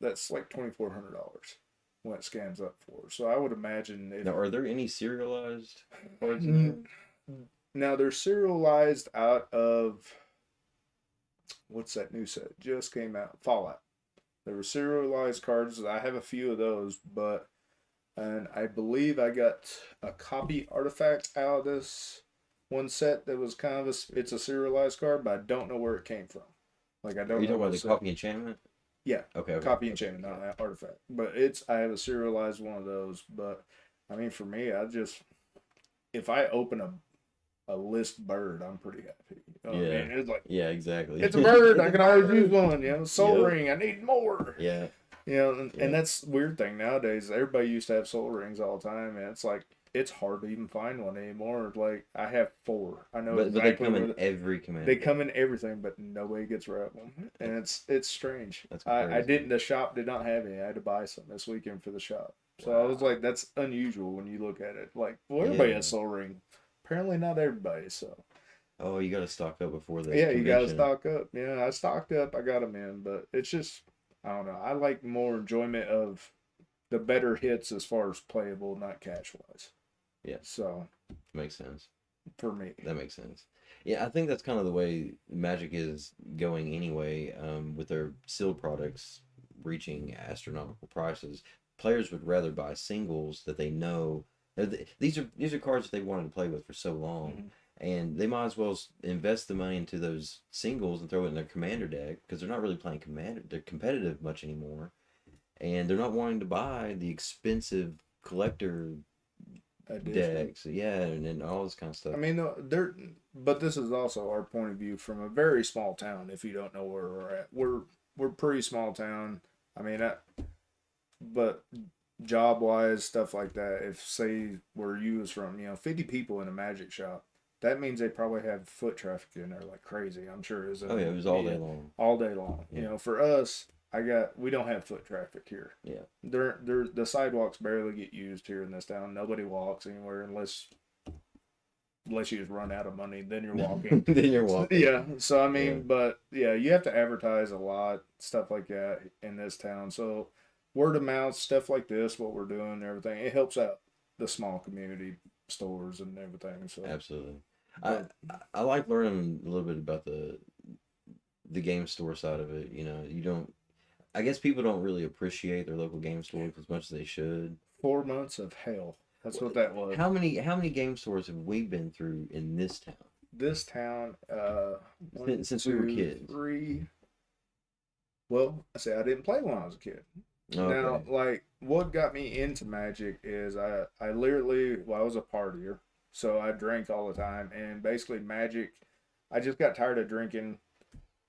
That's like $2,400 when it scans up for. So I would imagine if Now, are there any serialized cards in N- there? now they're serialized out of what's that new set just came out? Fallout. There were serialized cards. I have a few of those, but and I believe I got a copy artifact out of this one set that was kind of it's a serialized card, but I don't know where it came from. Like I Are don't you know talking about what the set. copy enchantment? Yeah, Okay, okay, copy okay. enchantment, not Yeah. an artifact. But it's I have a serialized one of those. But I mean, for me, I just if I open a list bird, I'm pretty happy. You know what I Yeah. mean? It's like Yeah, exactly. it's a bird. I It's a can always use bird. one. You know, soul Yep. ring. I need more. Yeah. You know, and Yep. that's the weird thing nowadays. Everybody used to have soul rings all the time, and it's like it's hard to even find one anymore. Like I have four. I know But they exactly come where in every they commander come deck. in everything, but nobody gets rid of them, and it's strange. That's I crazy. didn't. The shop did not have any. I had to buy some this weekend for the shop. So I was Wow. like, that's unusual when you look at it. Like, well, everybody Yeah. has soul ring. Apparently, not everybody. So Oh, you got to stock up before the yeah, you got to convention. stock up. Yeah, I stocked up. I got them in, but it's just I don't know. I like more enjoyment of the better hits as far as playable, not cash wise. Yeah, So makes sense. for me, That makes sense. Yeah, I think that's kind of the way Magic is going anyway, with their sealed products reaching astronomical prices. Players would rather buy singles that they know these are cards that they wanted to play with for so long, mhm. and they might as well invest the money into those singles and throw it in their commander deck because they're not really playing commander. They're competitive much anymore, and they're not wanting to buy the expensive collector Addition. decks. Yeah, and all this kind of I stuff. mean, there. But this is also our point of view from a very small town. If you don't know where we're at, we're pretty small town. I mean, but job wise, stuff like that. If say where you was from, 50 people in a magic shop, that means they probably have foot traffic in there like crazy. I'm sure is Oh yeah, it was all day long. all day long. Yeah, For us, we don't have foot traffic here. yeah. The sidewalks barely get used here in this town. Nobody walks anywhere unless you just run out of money, then you're walking. Then you're walking. Yeah. So I Yeah, mean, but yeah, you have to advertise a lot, stuff like that in this town. So word of mouth, stuff like this, what we're doing, and everything, it helps out the small community stores and everything. So, absolutely. I but I like learning a little bit about the game store side of it. You don't. I guess people don't really appreciate their local game stores as much as they should. 4 months of hell. That's what Wh- that was. How many game stores have we been through in this town This town, one, since we were two, kids? three. Well, I say I didn't play when I was a kid. Now, Okay. like what got me into Magic is I literally I was a partier, so I drank all the time, and basically Magic, I just got tired of drinking.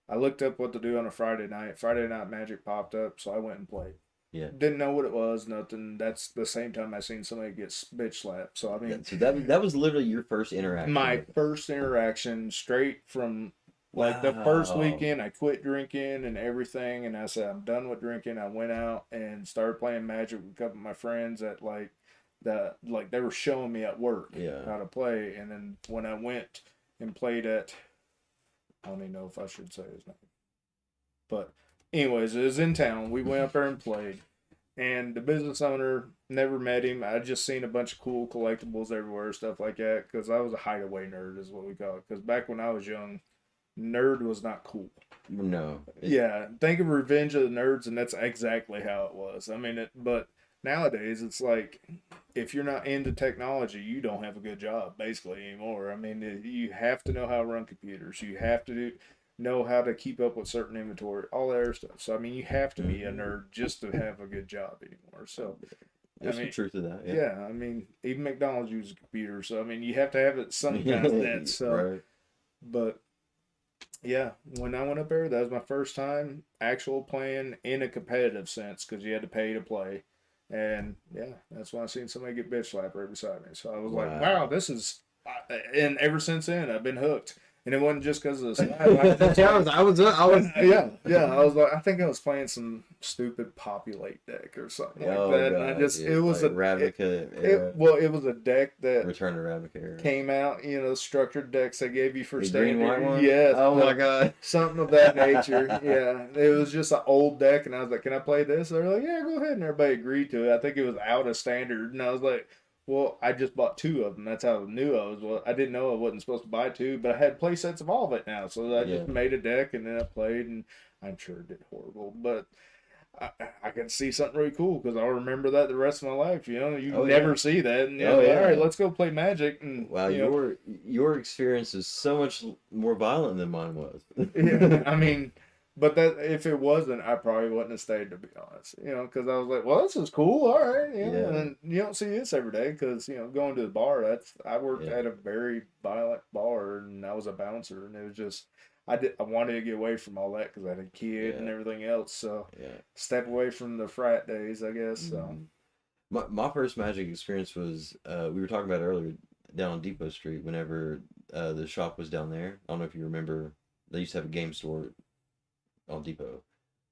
I looked up what to do on a Friday night. Friday night Magic popped up, so I went and played. Yeah. Didn't know what it was, nothing. That's the same time I seen somebody get bitch slapped. So I mean, So that was literally your first interaction my with it. first interaction straight from like the first Wow. weekend I quit drinking and everything, and I said I'm done with drinking. I went out and started playing Magic with a couple of my friends at like they were showing me at work Yeah. how to play, and then when I went and played at I don't even know if I should say his name, but anyways, it was in town. We went up there and played, and the business owner never met him. I just seen a bunch of cool collectibles everywhere, stuff like that, because I was a hideaway nerd, is what we call it. Because back when I was young, nerd was not cool. No. Yeah, think of Revenge of the Nerds, and that's exactly how it was. I mean, but nowadays it's like if you're not into technology, you don't have a good job basically anymore. I mean, you have to know how to run computers. You have to know how to keep up with certain inventory, all that other stuff. So I mean, you have to be a Hmm. nerd just to have a good job anymore. So I There's some mean, truth to that. Yeah. yeah, I mean, even McDonald's uses a computer, so I mean, you have to have it some kind of sense. So, Right. but yeah, when I went up there, that was my first time actual playing in a competitive sense because you had to pay to play. And yeah, that's when I seen somebody get bitch slapped right beside me. So I was like, wow, Wow. this is. And ever since then, I've been hooked. And it wasn't just because of the slap. I was just I like, was, I was, I was. yeah. I was like, I think I was playing some stupid populate deck or something like Oh that. And I god, just, yeah, like Ravnica era, it was a deck that Return to Ravnica era. came out, structured decks they gave you for The green white standard. one. Yes, Oh my god. something of that nature. Yeah, it was just an old deck, and I was like, "Can I play this?" They're like, "Yeah, go ahead," and everybody agreed to it. I think it was out of standard, and I was like, "Well, I just bought two of them. That's how I knew I was. Well, I didn't know I wasn't supposed to buy two, but I had play sets of all of it now, so I Yeah. just made a deck, and then I played, and I'm sure it did horrible, but." I can see something really cool because I'll remember that the rest of my life. You know, you Oh never yeah. see that, and Oh all right, yeah. let's go play Magic, and Wow, your experience is so much more violent than mine was. yeah, I mean, but that if it wasn't, I probably wouldn't have stayed to be honest. You know, because I was like, well, this is cool, all right, you know, Yeah, and you don't see this every day because going to the bar. I worked yeah, at a very violent bar, and I was a bouncer, and it was just. I wanted to get away from all that because I had a kid and yeah, everything else. So yeah. step away from the frat days, I guess. So. Mhm. My first Magic experience was we were talking about it earlier down on Depot Street whenever the shop was down there. I don't know if you remember. They used to have a game store on Depot.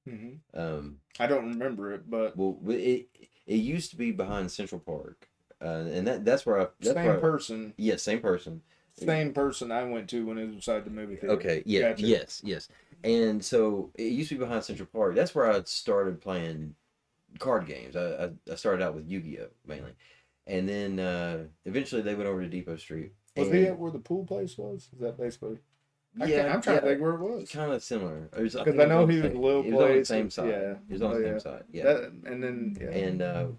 Hmm. Um, I don't remember it, but well, it used to be behind Central Park, and that's same where person, yeah, same person. same person I went to when it was beside the movie theater. Okay, yeah, Gotcha. yes, yes. And so it used to be behind Central Park. That's where I started playing card games. I started out with Yu-Gi-Oh mainly, and then eventually they went over to Depot Street. Was he And at where the pool place was? Is that basically? I can't. yeah, I'm trying to yeah, think where it was kind of similar. I because think I it was know on the he was a same. little It was on the place. same side. Yeah. It was on Oh the same yeah. side. Yeah, That and then yeah. and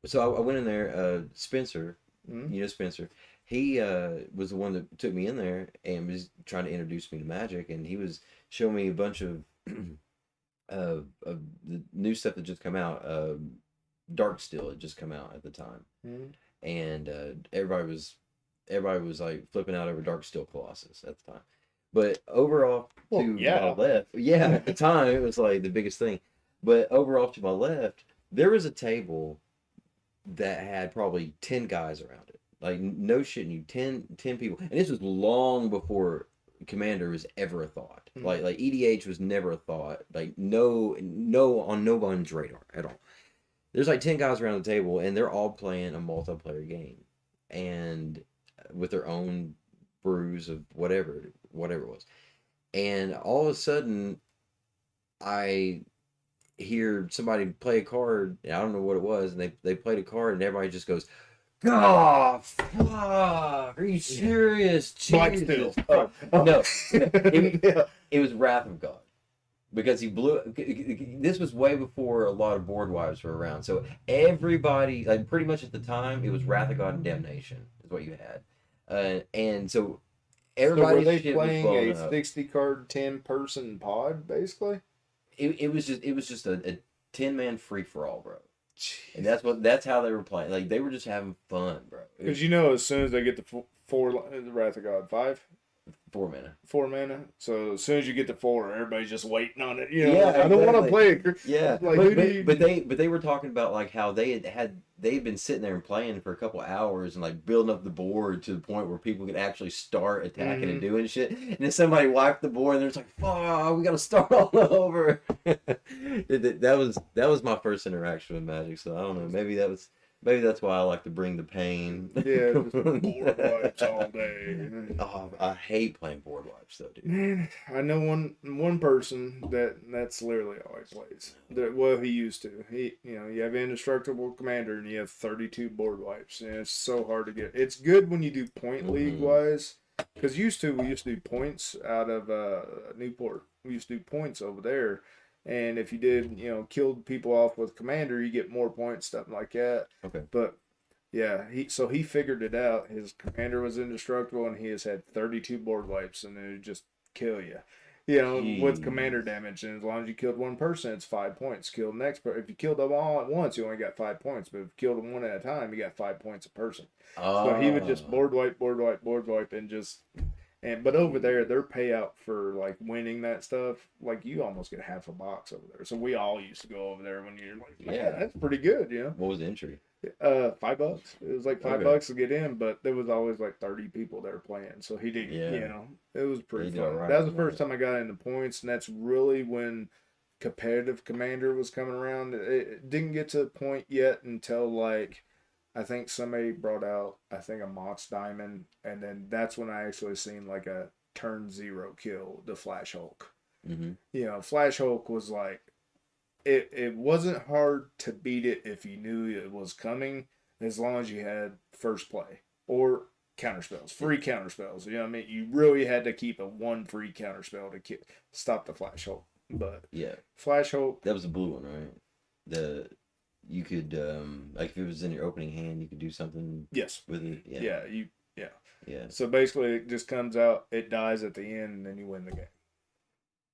so I went in there. Spencer, Mm-hmm. you know Spencer. He was the one that took me in there and was trying to introduce me to Magic, and he was showing me a bunch of of the new stuff that just come out. Dark Steel had just come out at the time, Mm-hmm. and everybody was like flipping out over Dark Steel Colossus at the time. But overall, Well, to my yeah. left, yeah, at the time it was like the biggest thing. But overall, to my left, there was a table that had probably 10 guys around it. Like, no shitting you, 10 people. And this was long before Commander was ever a thought. Mm-hmm. Like EDH was never a thought. Like, no, on no one's radar at all. There's like 10 guys around the table, and they're all playing a multiplayer game. And with their own brews of whatever it was. And all of a sudden, I hear somebody play a card, and I don't know what it was, and they played a card, and everybody just goes, "God, fuck! Are you serious? Black Steel. Jesus!" Oh. No, it, Yeah. it was Wrath of God because he blew. This was way before a lot of board wipes were around, so everybody, like pretty much at the time, it was Wrath of God and Damnation is what you had, and so So were everybody's they shit was playing blown a up. 60 card 10-person pod basically? It was just a 10-man free for all, bro. And Jeez. that's how they were playing. Like they were just having fun, bro. It Because was as soon as they get the the Wrath of God 5, 4 mana. 4 mana. So as soon as you get the 4, everybody's just waiting on it. Yeah, Like, I don't want to exactly. play it. Yeah, Like but who do but you? but they were talking about like how they'd been sitting there and playing for a couple hours and like building up the board to the point where people could actually start attacking and Mhm. doing shit. And then somebody wiped the board and they're just like, "Fuck, we got to start all over." That was my first interaction with Magic. So I don't know. Maybe that's why I like to bring the pain. Yeah, just board wipes all day. Oh, I hate playing board wipes though, dude. Man, I know one person that's literally all he plays. Well, he used to. You have Indestructible Commander and you have 32 board wipes, and it's so hard to get. It's good when you do point league Mhm. wise, because we used to do points out of Newport. We used to do points over there, and if you did, killed people off with Commander, you get more points, stuff like that. Okay. But yeah, he figured it out. His commander was indestructible, and he has had 32 board wipes, and it would just kill you. With commander Jeez. damage, and as long as you killed one person, it's 5 points. Kill the next person. If you killed them all at once, you only got 5 points. But if you killed them one at a time, you got 5 points a person. So he would just Oh. board wipe, and just but over there, their payout for like winning that stuff, like you almost get half a box over there. So we all used to go over there when you're like, man, Yeah. that's pretty good. What was the entry? $5. It was like $5 Okay. to get in, but there was always like 30 people there playing. So he did, Yeah. it was pretty He did fun. alright. That was the first time I got into points, and that's really when competitive commander was coming around. It didn't get to the point yet until like I think somebody brought out a Mox Diamond, and then that's when I actually seen like a turn 0 kill the Flash Hulk. Mm-hmm. Flash Hulk was like it wasn't hard to beat it if you knew it was coming, as long as you had first play or counterspells, free counterspells. You know what I mean? You really had to keep a one free counterspell to stop the Flash Hulk. But Yeah, Flash Hulk, that was the blue one, right? The you could like if it was in your opening hand, you could do something yes, with it. Yeah, yeah. yeah. So basically, it just comes out, it dies at the end, and then you win the game.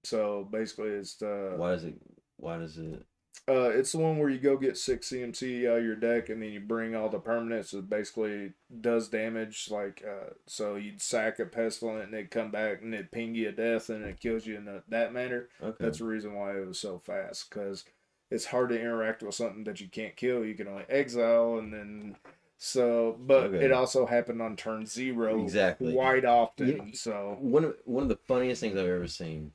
So basically, it's the Why does it? Why does it? it's the one where you go get 6 CMC out of your deck, and then you bring all the permanents. It basically does damage. Like so, you'd sack a pestilent, and it'd come back, and it'd ping you a death, and it kills you in that manner. Okay. That's the reason why it was so fast, because it's hard to interact with something that you can't kill. You can only exile, and then so. But it Okay. also happened on turn 0 Exactly. quite Yeah, often. So one of the funniest things I've ever seen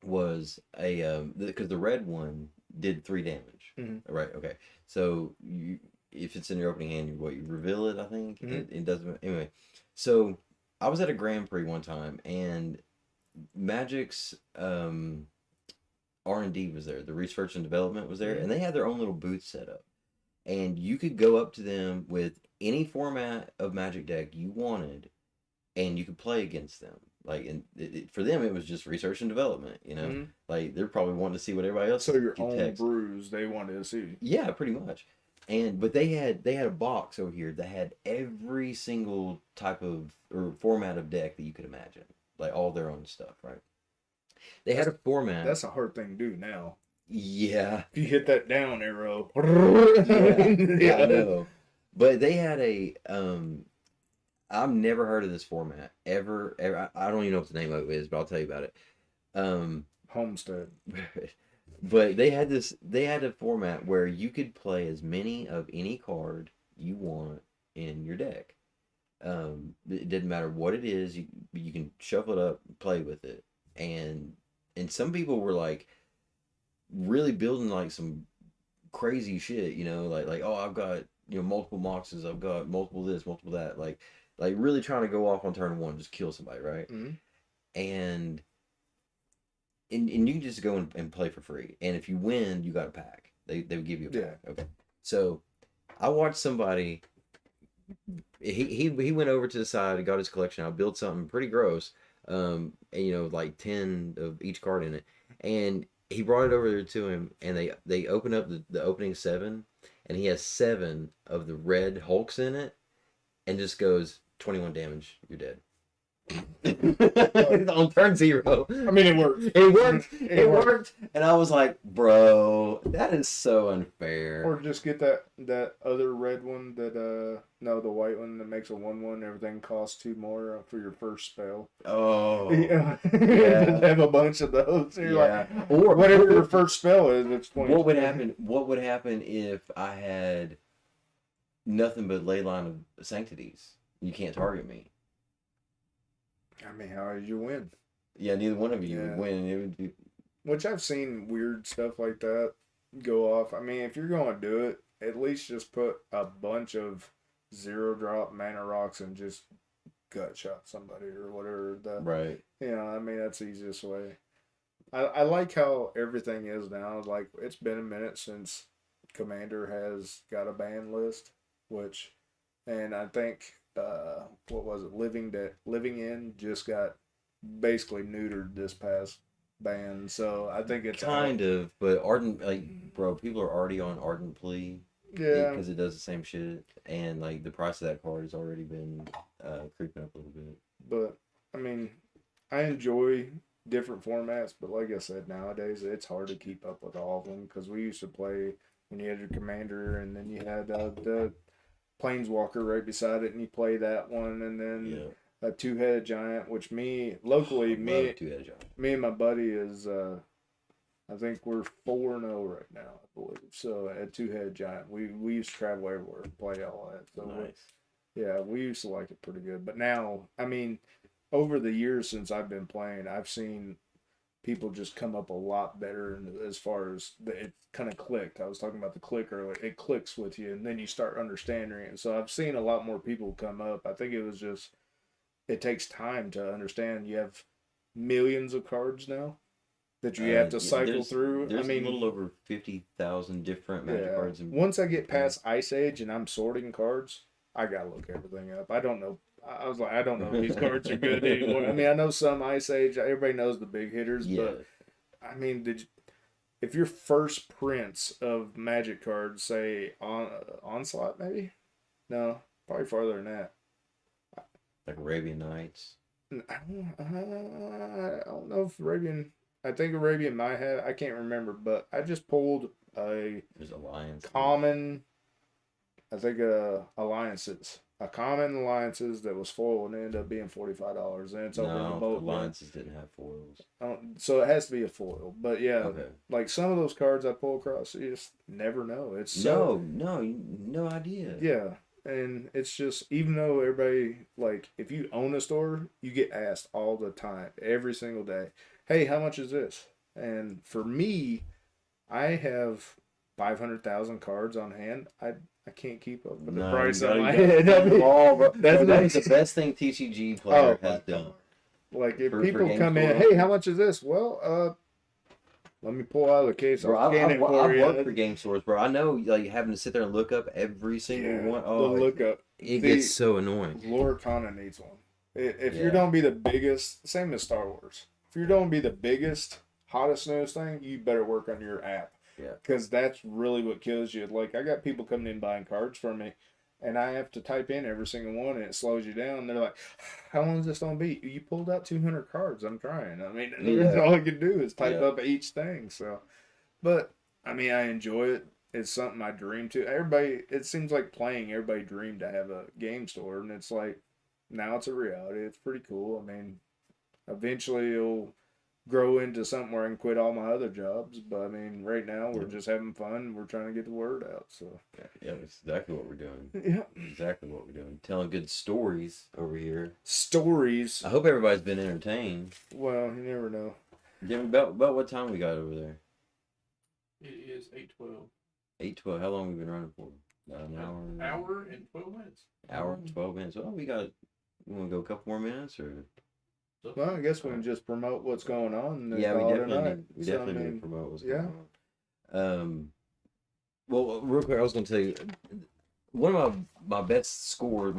was a because the red one did 3 damage. mhm. Right. Okay. So you if it's in your opening hand, you reveal it. I think it doesn't. Anyway, so I was at a Grand Prix one time, and Magic's R&D was there. The research and development was there, and they had their own little booth set up. And you could go up to them with any format of Magic deck you wanted, and you could play against them. Like, and for them, it was just research and development. Like they're probably wanting to see what everybody else So your could own text. brews they wanted to see. Yeah, pretty much. But they had a box over here that had every single type of or format of deck that you could imagine, like all their own stuff, right? They had a format. That's a hard thing to do now. Yeah, If you hit that down arrow. yeah, I know. But they had a I've never heard of this format ever. I don't even know what the name of it is, but I'll tell you about it. Homestead. But they had this. They had a format where you could play as many of any card you want in your deck. It didn't matter what it is. You can shuffle it up, play with it, and some people were like really building like some crazy shit. Like oh I've got multiple moxes. I've got multiple this, multiple that. Like really trying to go off on turn one, just kill somebody, right? Mm-hmm. And you can just go and play for free. And if you win, you got a pack. They would give you a pack. Yeah. Okay. So I watched somebody. He went over to the side and got his collection out, built something pretty gross. And like 10 of each card in it, and he brought it over there to him, and they open up the opening 7, and he has 7 of the red Hulks in it, and just goes 21 damage. You're dead. On turn 0. I mean, it worked. It worked. It worked. And I was like, bro, that is so unfair. Or just get that other red one that no, the white one that makes a 1/1. Everything costs 2 more for your first spell. Oh, yeah. Yeah. Have a bunch of those. You're Yeah. like, Or whatever your first spell is, it's 20. What would happen? What would happen if I had nothing but Leyline of Sanctities? You can't target me. I mean, how did you win? Yeah, neither one of you Yeah. would win. It would be. Which I've seen weird stuff like that go off. I mean, if you're going to do it, at least just put a bunch of 0-drop mana rocks and just gut shot somebody or whatever. Right. I mean, that's the easiest way. I like how everything is now. Like, it's been a minute since Commander has got a ban list, and I think, what was it? Living In just got basically neutered this past ban. So I think it's kind of, but Ardent, bro, people are already on Ardent Plea. Yeah. Because it does the same shit, and like the price of that card has already been creeping up a little bit. But I mean, I enjoy different formats, but like I said, nowadays it's hard to keep up with all of them because we used to play when you had your Commander and then you had the Planeswalker right beside it, and you play that one, and then a 2-headed giant, which locally, me and my buddy is, I think we're 4-0 right now, I believe. So a 2-headed giant, we used to travel everywhere and play all that. So Nice. we used to like it pretty good. But now, I mean, over the years since I've been playing, I've seen people just come up a lot better as far as it kind of clicked. I was talking about the click earlier. It clicks with you, and then you start understanding it. So I've seen a lot more people come up. I think it takes time to understand. You have millions of cards now that you have to cycle through. There's a little over 50,000 different Magic cards. Once I get past Ice Age and I'm sorting cards, I gotta look everything up. I don't know. I was like, I don't know if these cards are good anymore. I mean, I know some Ice Age. Everybody knows the big hitters, but I mean, if your first prints of Magic cards say on Onslaught, maybe no, probably farther than that. Like Arabian Nights. I don't know if Arabian. I think Arabian might have. I can't remember, but I just pulled a There's Alliance. common. I think alliances. A common alliances that was foiled and it ended up being $45, and it's over in the No, boat. Alliances didn't have foils. So it has to be a foil. But yeah, Okay. like some of those cards I pull across, you just never know. It's No idea. yeah, and it's just even though everybody like if you own a store, you get asked all the time, every single day, "Hey, how much is this?" And for me, I have 500,000 cards on hand. I can't keep up with the price on my head. I mean, That's the best thing TCG player has done. Like if For people game come in, store. hey, how much is this? Well, let me pull out of the case. Bro, I'll scan it for I've you. worked for game stores, bro. I know, like, having to sit there and look up every single one. Oh, the lookup. it gets so annoying. Lord Kana needs one. If Yeah. you're gonna be the biggest, same as Star Wars. If you're gonna be the biggest, hottest newest thing, you better work on your app. Yeah. Because that's really what kills you. Like I got people coming in buying cards from me, and I have to type in every single one, and it slows you down. They're like, "How long is this gonna be?" You pulled out 200 cards. I'm trying. I mean, Yeah. all I can do is type Yeah. up each thing. So, but I mean, I enjoy it. It's something I dream to. Everybody, it seems like playing. Everybody dreamed to have a game store, and it's like now it's a reality. It's pretty cool. I mean, eventually it'll grow into something where I can quit all my other jobs. But I mean, right now we're just having fun. We're trying to get the word out. So Yeah, that's exactly what we're doing. yeah, Exactly what we're doing. Telling good stories over here. stories. I hope everybody's been entertained. Well, you never know. Jimmy, about what time we got over there? It is 8:12. 8:12. How long we been running for? An hour. Hour and 12 minutes. Hour and 12 minutes. Well, we got. We want to go a couple more minutes, or Well, I guess we can just promote what's going on. And then yeah, we call it a definitely night. need, we So, definitely I need mean, to promote what's yeah. going on. Well, real quick, I was going to tell you one of my best scores,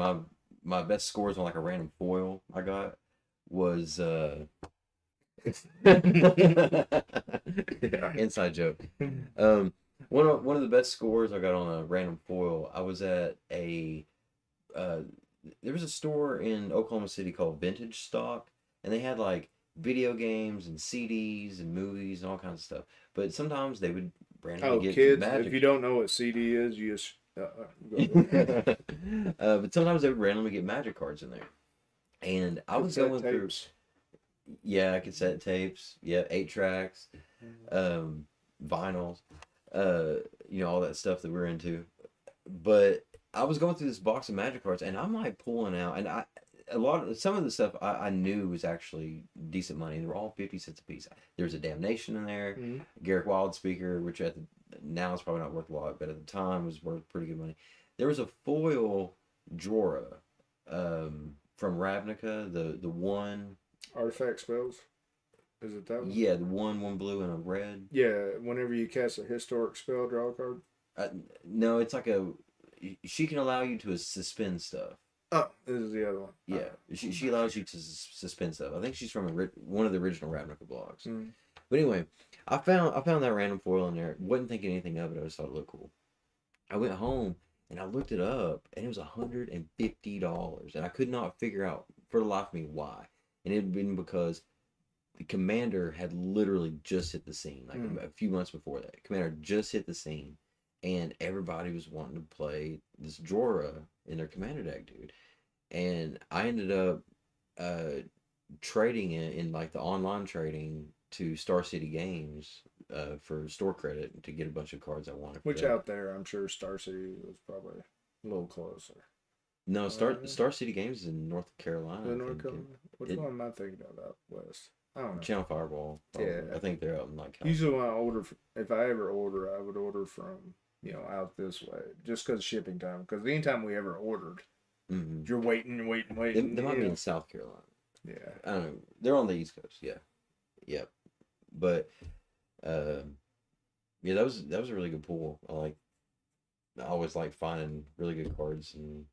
my best scores on like a random foil I got was yeah, inside joke. One of the best scores I got on a random foil. I was at there was a store in Oklahoma City called Vintage Stock, and they had like video games and CDs and movies and all kinds of stuff. But sometimes they would randomly get kids, Magic. if you don't know what CD is, you just But sometimes they would randomly get Magic cards in there, and I was going through. Yeah, cassette tapes. Yeah, 8 tracks, vinyls, all that stuff that we're into. But I was going through this box of Magic cards, and I'm like pulling out, and some of the stuff I knew was actually decent money. They were all 50 cents a piece. There was a Damnation in there, Mm-hmm. Garrick Wild Speaker, which now it's probably not worth a lot, but at the time was worth pretty good money. There was a foil Jorah from Ravnica, the one. Artifact spells. Is it that one? Yeah, the one blue and a red. Yeah, whenever you cast a historic spell, draw a card. No, it's like she can allow you to suspend stuff. Oh, this is the other one. Yeah, she allows you to suspend stuff. I think she's from one of the original Ravnica blogs. Mm. But anyway, I found that random foil in there. Wasn't thinking anything of it. I just thought it looked cool. I went home and I looked it up, and it was $150, and I could not figure out for the life of me why. And it had been because the Commander had literally just hit the scene, like a few months before that. Commander just hit the scene, and everybody was wanting to play this Jorah in their Commander deck, dude. And I ended up trading it in like the online trading to Star City Games for store credit to get a bunch of cards I wanted. Which out there, I'm sure Star City was probably a little closer. No, Star City Games is in North Carolina. North Carolina? Which one am I thinking of out west? I don't know. Channel Fireball. Probably. Yeah. I think they're out in like. Usually when I order, if I ever order, I would order from out this way, just because shipping time. Because anytime we ever ordered, you're waiting. They might be in South Carolina. Yeah. I don't know. They're on the East Coast. Yeah. Yep. But yeah, that was a really good pool. I always like finding really good cards, and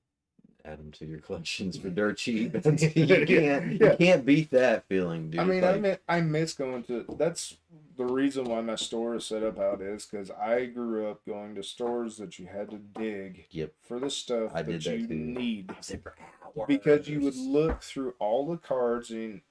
add them to your collections for dirt cheap. You can't beat that feeling, dude. I mean, Like, I miss going to. That's the reason why my store is set up how it is, because I grew up going to stores that you had to dig yep, for the stuff I did that you that too. need, I was there for hours. because you would look through all the cards, and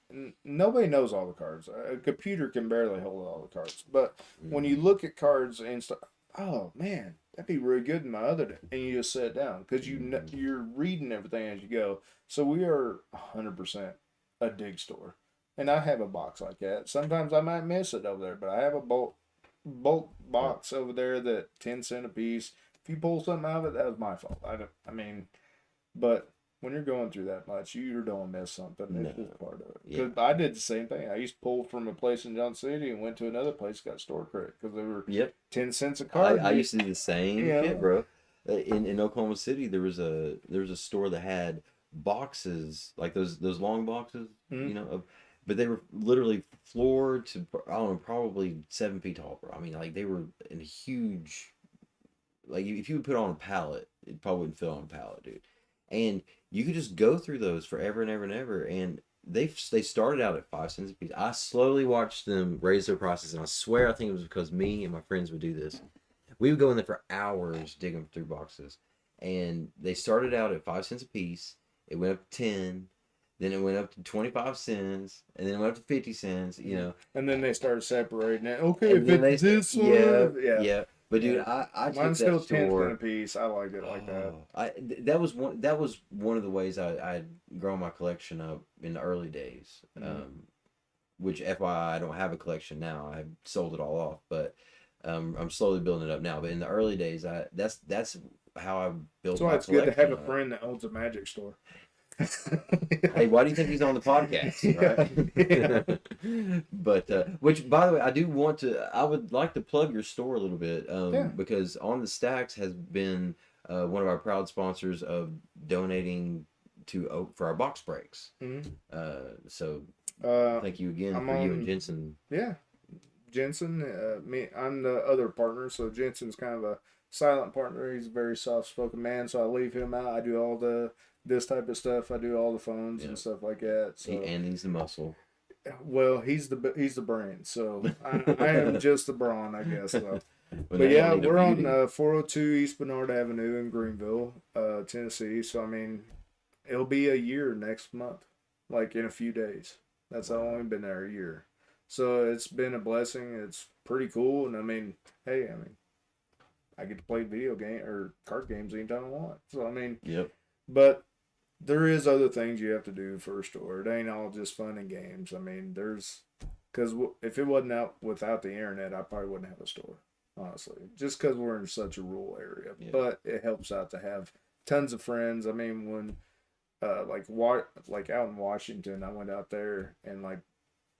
nobody knows all the cards. A computer can barely hold all the cards, but when you Mhm. look at cards and stuff, oh man, that'd be really good in my other day, and you just sit down because you're reading everything as you go. So we are 100% a dig store, and I have a box like that. Sometimes I might miss it over there, but I have a bulk Yep. box over there that 10 cent a piece. If you pull something out of it, that was my fault. I don't. I mean, but when you're going through that much, you don't miss something. It's No. just part of it. Yeah. Because I did the same thing. I used to pull from a place in Johnson City and went to another place, got store credit because they were Yep. 10 cents a card. I used to do the same Yeah. shit, bro. In Oklahoma City, there was a store that had boxes like those long boxes, Mhm. you know, but they were literally floor to, I don't know, probably 7 feet tall, bro. I mean, like they were in a huge, like if you would put it on a pallet, it probably wouldn't fit on a pallet, dude. And you could just go through those forever and ever and ever, and they started out at 5 cents a piece. I slowly watched them raise their prices, and I swear I think it was because me and my friends would do this. We would go in there for hours digging through boxes, and they started out at 5 cents a piece. It went up to 10, then it went up to 25 cents, and then it went up to 50 cents. You know, And then they started separating it. Okay, and if then it's this one, yeah, yeah. But dude, Yeah. I took Mine's that still 10 store. cent a piece. I liked it like that. That was one of the ways I'd grown my collection up in the early days. Which FYI, I don't have a collection now. I sold it all off, but I'm slowly building it up now. But in the early days, that's how I built That's why my it's good to have collection a up. friend that owns a magic store. Hey, why do you think he's on the podcast, right? But which, by the way, I would like to plug your store a little bit, Yeah. because On the Stacks has been one of our proud sponsors of donating to for our box breaks. Mhm. So Uh, thank you again I'm for you and on- Jensen. Yeah, Jensen. I'm the other partner, so Jensen's kind of a silent partner. He's a very soft-spoken man, so I leave him out. I do all this type of stuff. I do all the phones Yeah. and stuff like that. So, And he's the muscle. well, he's the brain. So I am just the brawn, I guess. So. When But they yeah, don't need a we're on beauty. 402 East Bernard Avenue in Greenville, Tennessee. So I mean, it'll be a year next month, like in a few days. That's how long I've been there, a year. So it's been a blessing. It's pretty cool, and I mean, hey, I get to play video game or card games anytime I want. So I mean, Yep. but there is other things you have to do for a store. It ain't all just fun and games. I mean, because if it wasn't out without the internet, I probably wouldn't have a store, honestly. Just because we're in such a rural area, Yeah. but it helps out to have tons of friends. I mean, when like out in Washington, I went out there and like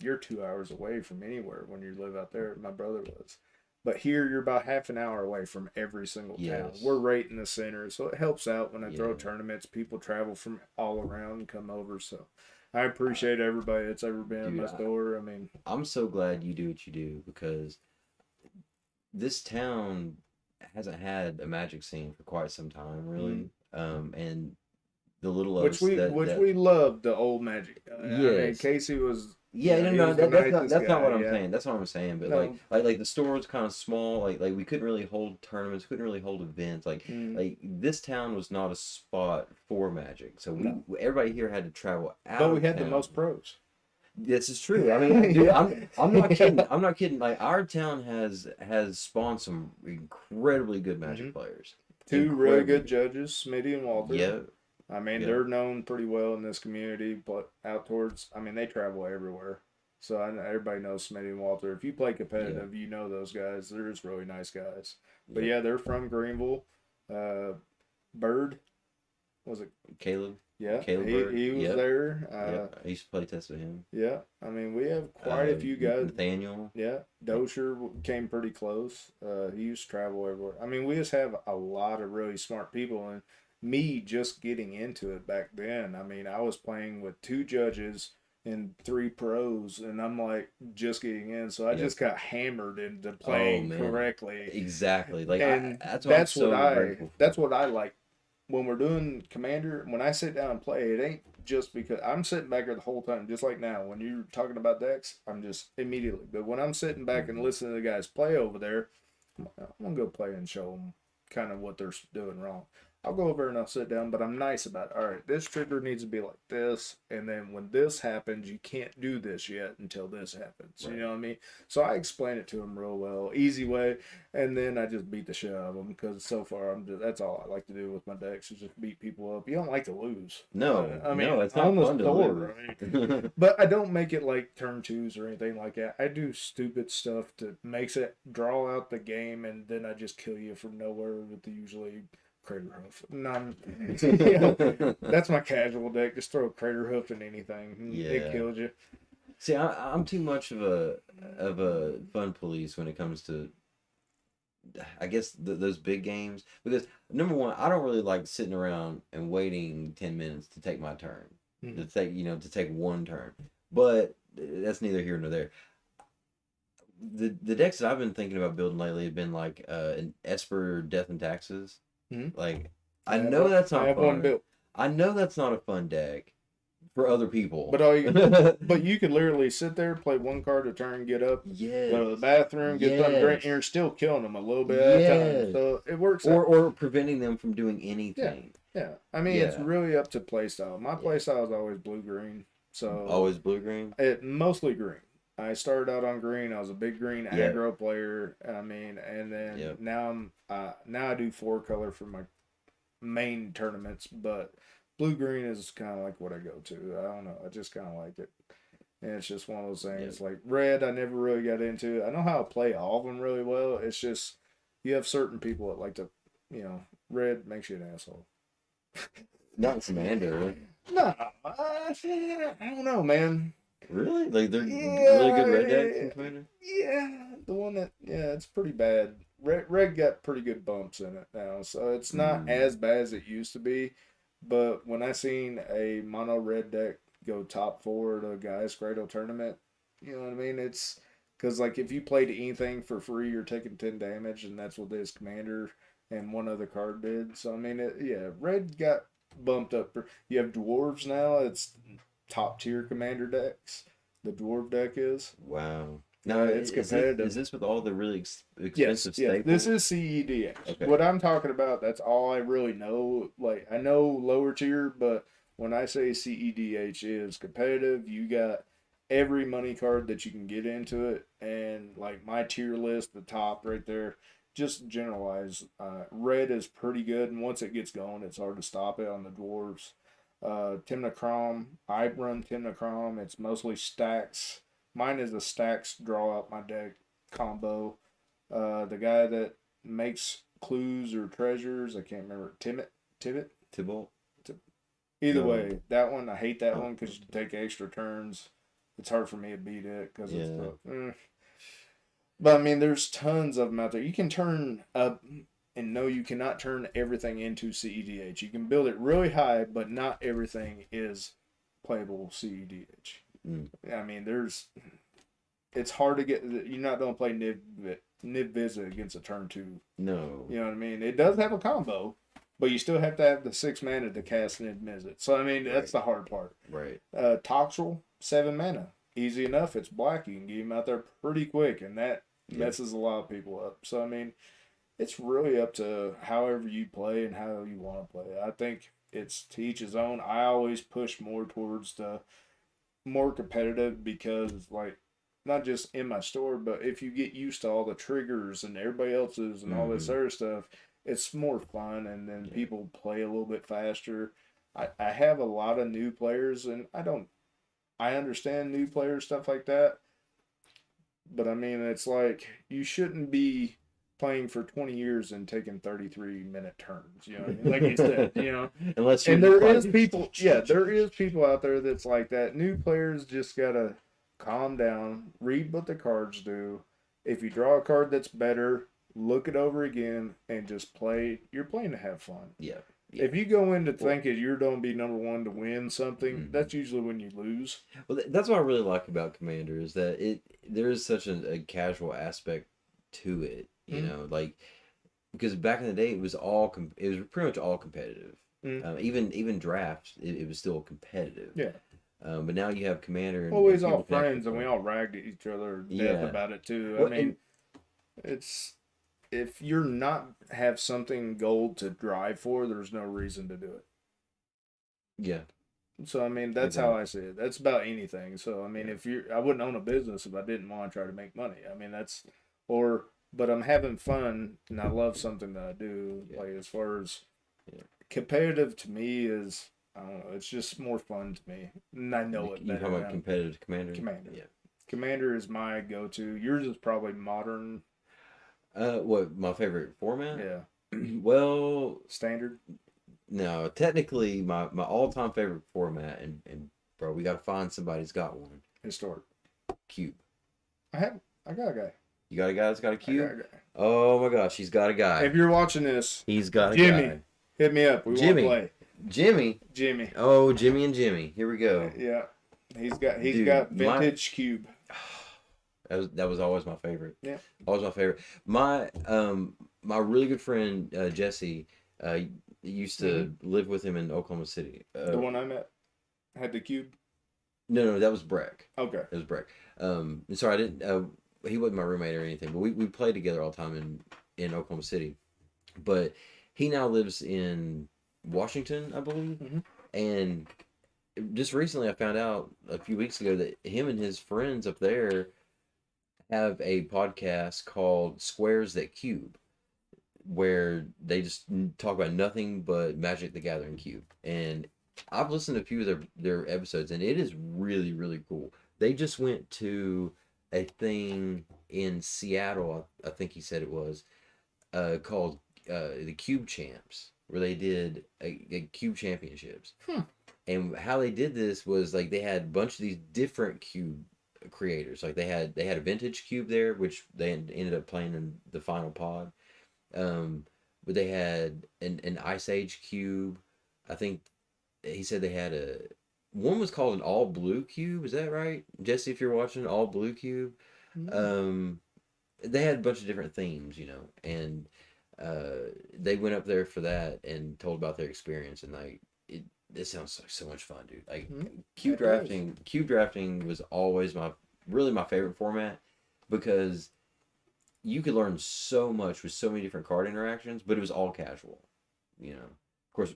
you're 2 hours away from anywhere when you live out there. My brother was. But here you're about half an hour away from every single town. Yes. We're right in the center, so it helps out when I throw Yeah. tournaments. People travel from all around and come over. So I appreciate everybody that's ever been in Dude, my store. I mean, I'm so glad you do what you do, because this town hasn't had a magic scene for quite some time, really. And the little of which us we that we loved the old Magic. I mean, Yes. Casey was yeah, he no, was the that's not nicest that's not guy, what I'm yeah. saying. That's not what I'm saying. But No. like the store was kind of small. Like we couldn't really hold tournaments, couldn't really hold events. Like this town was not a spot for Magic. So everybody here had to travel out. But we of had the town. most pros. This is true. I mean, dude, I'm not kidding. I'm not kidding. Like our town has spawned some incredibly good Magic players. Two really Incredibly good judges, Smitty and Walter. Yeah. I mean, Yeah. they're known pretty well in this community, but out towards, I mean, they travel everywhere. So I know everybody knows Smitty and Walter. If you play competitive, you know those guys. They're just really nice guys. But yeah, they're from Greenville. Bird, was it? Caleb. Yeah, Caleb he Bird. was Yep. there. Yep. I used to play test with him. Yeah, I mean, we have quite a few guys. Nathaniel. Yeah, Dosher came pretty close. He used to travel everywhere. I mean, we just have a lot of really smart people, and me just getting into it back then. I mean, I was playing with 2 judges and 3 pros, and I'm like just getting in, so I just got hammered into playing man. correctly. Exactly. Like And that's what I'm so grateful for. that's what I like when we're doing Commander, when I sit down and play, it ain't just because I'm sitting back there the whole time, just like now. When you're talking about decks, I'm just immediately. But when I'm sitting back and listening to the guys play over there, I'm gonna go play and show them kind of what they're doing wrong. I'll go over and I'll sit down, but I'm nice about it. All right, this trigger needs to be like this, and then when this happens, you can't do this yet until this happens. Right. You know what I mean? So I explain it to them real well, easy way, and then I just beat the shit out of them because so far that's all I like to do with my decks is just beat people up. You don't like to lose. No, I mean, no, it's not on the fun to store, lose. I mean, but I don't make it like turn twos or anything like that. I do stupid stuff that makes it draw out the game, and then I just kill you from nowhere with the usually crater hoof. That's my casual deck. Just throw a crater hoof in anything. Yeah. It kills you. See, I'm too much of a fun police when it comes to, I guess, those big games, because number one, I don't really like sitting around and waiting 10 minutes to take my turn, to take one turn. But that's neither here nor there. The decks that I've been thinking about building lately have been like an Esper Death and Taxes. Like, I know that's not I have fun. one built. I know that's not a fun deck for other people. But you could literally sit there, play one card a turn, get up, yes. go to the bathroom, get something to drink, and you're still killing them a little bit at a time. So it works. Or preventing them from doing anything. Yeah. I mean, it's really up to play style. My play style is always blue-green. So always blue-green? Mostly green. I started out on green. I was a big green aggro player. I mean, and then now I do 4-color for my main tournaments, but blue green is kind of like what I go to. I don't know. I just kind of like it. And it's just one of those things. Like red, I never really got into. I know how to play all of them really well. It's just you have certain people that like to, red makes you an asshole. Not Commander. No, I don't know, man. Really? Like they're really good red decks in Commander? Yeah, the one that it's pretty bad. Red got pretty good bumps in it now, so it's not as bad as it used to be. But when I seen a mono red deck go top 4 at a Gaia's Cradle tournament, you know what I mean? It's because like if you played anything for free, you're taking 10 damage, and that's what this Commander and one other card did. So I mean, red got bumped up. You have dwarves now. It's top tier Commander decks. The dwarf deck is. Wow. Now it's competitive. Is this with all the really expensive staples? This is CEDH. Okay. What I'm talking about, that's all I really know. Like I know lower tier, but when I say CEDH is competitive, you got every money card that you can get into it, and like my tier list, the top right there. Just generalize. Red is pretty good, and once it gets going, it's hard to stop it on the dwarves. Timnacrom, I run Timnacrom. It's mostly stacks. Mine is a stacks draw out my deck combo. The guy that makes clues or treasures, I can't remember. Tybalt. Either way, that one I hate that one because you take extra turns. It's hard for me to beat it because it's But I mean, there's tons of them out there. You can turn up, and no, you cannot turn everything into CEDH. You can build it really high, but not everything is playable CEDH. I mean, it's hard to get. You're not going to play Niv Visit against a turn 2. No. You know what I mean? It does have a combo, but you still have to have the 6 mana to cast Niv Visit. So I mean, that's the hard part. Right. Toxel, 7 mana. Easy enough. It's black. You can get him out there pretty quick, and that messes a lot of people up. So I mean, it's really up to however you play and how you want to play. I think it's to each his own. I always push more towards the more competitive because, like, not just in my store, but if you get used to all the triggers and everybody else's and all this other stuff, it's more fun, and then people play a little bit faster. I have a lot of new players, and I understand new players, stuff like that. But I mean, it's like you shouldn't be playing for 20 years and taking 33-minute turns, you know, like you said, you know. Unless you're and there is people out there that's like that. New players just gotta calm down, read what the cards do. If you draw a card that's better, look it over again and just play. You're playing to have fun. Yeah. If you go into thinking you're going to be number one to win something, that's usually when you lose. Well, that's what I really like about Commander is that there is such a casual aspect to it. You know, like because back in the day it was it was pretty much all competitive. Mm. Even drafts, it was still competitive. Yeah. But now you have Commander and Well, we was people all can actually friends and we play. all ragged at each other to death Yeah. about it too. Well, I mean, it's if you're not have something gold to drive for, there's no reason to do it. yeah, So I mean, that's how I see it. That's about anything. So I mean, if you, I wouldn't own a business if I didn't want to try to make money. I mean, that's or but I'm having fun and I love something that I do. Yeah. Like as far as Yeah. competitive to me is, I don't know. It's just more fun to me, and I know it you better talking about now. competitive Commander? Commander. Yeah. Commander is my go-to. Yours is probably modern. What my favorite format? Yeah, Well, standard. no, technically my all-time favorite format, and bro, we got to find somebody who's got one. Historic. Cube. I got a guy. You got a guy that's got a I got cube? a guy. Oh my gosh, he's got a guy. If you're watching this, He's got a Jimmy. guy. hit me up. We want Jimmy. to play. Jimmy. Jimmy. Oh, Jimmy and Jimmy. Here we go. Yeah, he's got Dude, vintage cube. That was always my favorite. Yeah. Always my favorite. My really good friend Jesse used to live with him in Oklahoma City. The one I met had the cube. No, that was Breck. Okay. It was Breck. Sorry, I didn't. He wasn't my roommate or anything, but we played together all the time in Oklahoma City. But he now lives in Washington, I believe. Mm-hmm. And just recently, I found out a few weeks ago that him and his friends up there have a podcast called Squares That Cube, where they just talk about nothing but Magic the Gathering cube. And I've listened to a few of their episodes, and it is really, really cool. They just went to a thing in Seattle, I think he said it was, called the Cube Champs, where they did a Cube Championships. And how they did this was like they had a bunch of these different cube creators. Like they had a vintage cube there, which they ended up playing in the final pod. But they had an Ice Age cube. I think he said they had one was called an all blue cube. Is that right, Jesse? If you're watching, all blue cube. They had a bunch of different themes, and they went up there for that and told about their experience, and like it sounds like so much fun, dude. Like cube drafting was always really my favorite format, because you could learn so much with so many different card interactions, but it was all casual. Of course,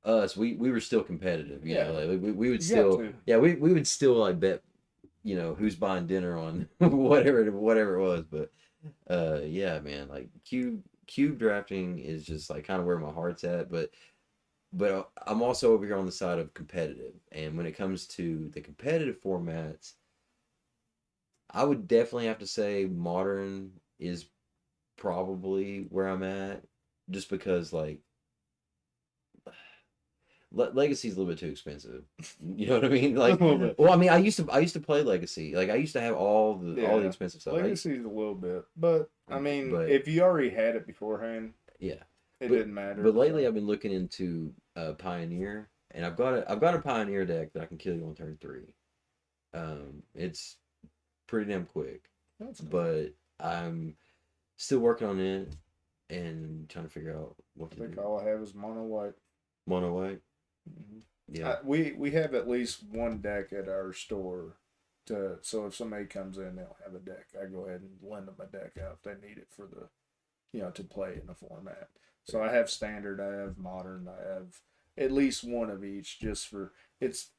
us we were still competitive. You know, like we would still we would still like bet, who's buying dinner on whatever it was. But yeah, man, like cube drafting is just like kind of where my heart's at. But I'm also over here on the side of competitive, and when it comes to the competitive formats, I would definitely have to say modern is probably where I'm at, just because like Legacy's a little bit too expensive. You know what I mean? Like, well, I mean, I used to play Legacy. Like, I used to have all the expensive stuff. Legacy's a little bit, but I mean, if you already had it beforehand, it didn't matter. But lately, I've been looking into Pioneer, and I've got a Pioneer deck that I can kill you on turn 3. It's pretty damn quick, but I'm still working on it and trying to figure out what to do. I think all I have is mono white. Mono white. Mm-hmm. Yeah, we have at least one deck at our store, so if somebody comes in, they'll have a deck. I go ahead and lend them a deck out if they need it for to play in the format. So I have standard, I have modern, I have at least one of each, just for it's.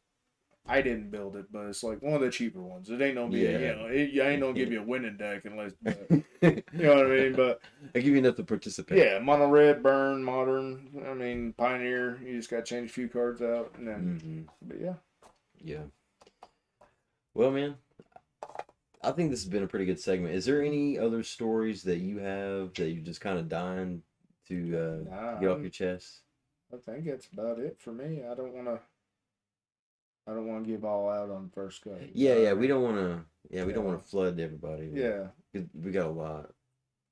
I didn't build it, but it's like one of the cheaper ones. It ain't gonna be, I ain't gonna give you a winning deck unless, you know what I mean. But I give you enough to participate. Yeah, mono red, burn, modern. I mean, Pioneer. You just gotta change a few cards out, and then. But yeah. Well, man, I think this has been a pretty good segment. Is there any other stories that you have that you just kind of dying to get off your chest? I think that's about it for me. I don't want to give all out on first go. Yeah, we don't want to. Yeah, we don't want to flood everybody. Yeah, we got a lot.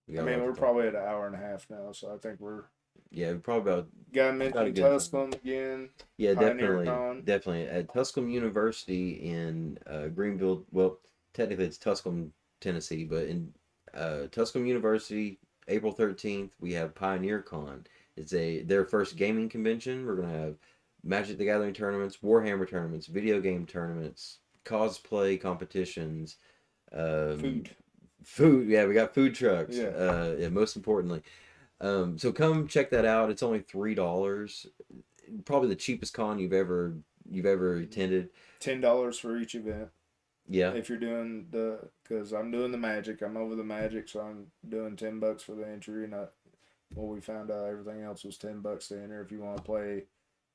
We're probably at an hour and a half now, so I think we're. Yeah, we're probably about. Got to mention Tusculum again. Yeah, definitely at Tusculum University in Greenville. Well, technically it's Tusculum, Tennessee, but in Tusculum University, April 13th, we have Pioneer Con. It's their first gaming convention. We're gonna have Magic the Gathering tournaments, Warhammer tournaments, video game tournaments, cosplay competitions, um, Food. food. Yeah, we got food trucks. Yeah. Yeah, most importantly. So come check that out. It's only $3. Probably the cheapest con you've ever attended. $10 for each event. Yeah. If you're doing because I'm doing the Magic, I'm over the Magic, so I'm doing $10 for the entry, and we found out everything else was $10 to enter. If you want to play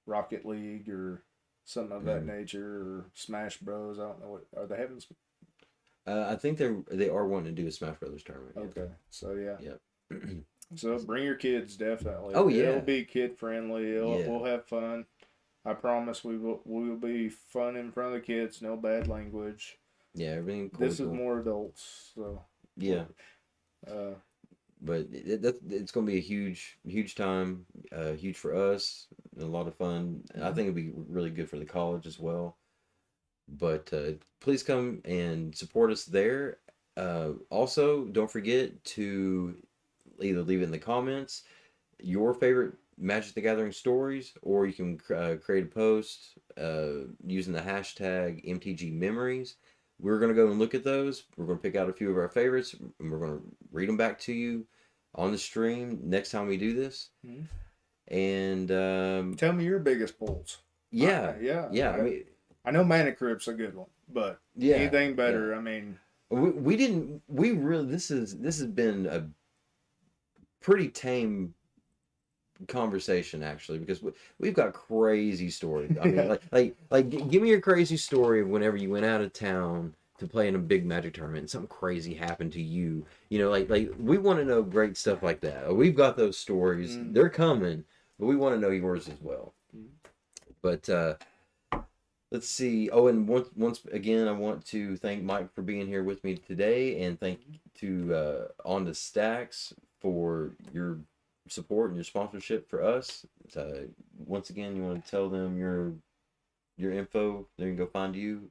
Rocket League or something of that nature, or Smash Bros. I don't know what are they having. I think they are wanting to do a Smash Brothers tournament. Yeah. Okay, so yeah. Yep. So bring your kids, definitely. Oh, yeah. It'll be kid friendly. Yeah. We'll have fun. I promise we will be fun in front of the kids. No bad language. Yeah, everything. This is cordial. more adults, so Yeah, uh, but it's going to be a huge time. Huge for us. A lot of fun. I think it'll be really good for the college as well. But please come and support us there. Also, don't forget to either leave it in the comments your favorite Magic the Gathering stories, or you can create a post using the hashtag MTG Memories. We're going to go and look at those. We're going to pick out a few of our favorites, and we're going to read them back to you on the stream next time we do this. Mhm. And tell me your biggest pulls. yeah, Yeah. I mean, I know Mana Crypt's a good one, but yeah, anything better. I mean, we didn't. We really. This has been a pretty tame conversation actually, because we've got crazy stories. I mean, give me your crazy story of whenever you went out of town to play in a big Magic tournament and something crazy happened to you. You know, like we want to know great stuff like that. We've got those stories. They're coming, but we want to know yours as well. But let's see. Oh, and once again, I want to thank Mike for being here with me today, and thank to On the Stacks for your support and your sponsorship for us. Once again, you want to tell them your info? They can go find you.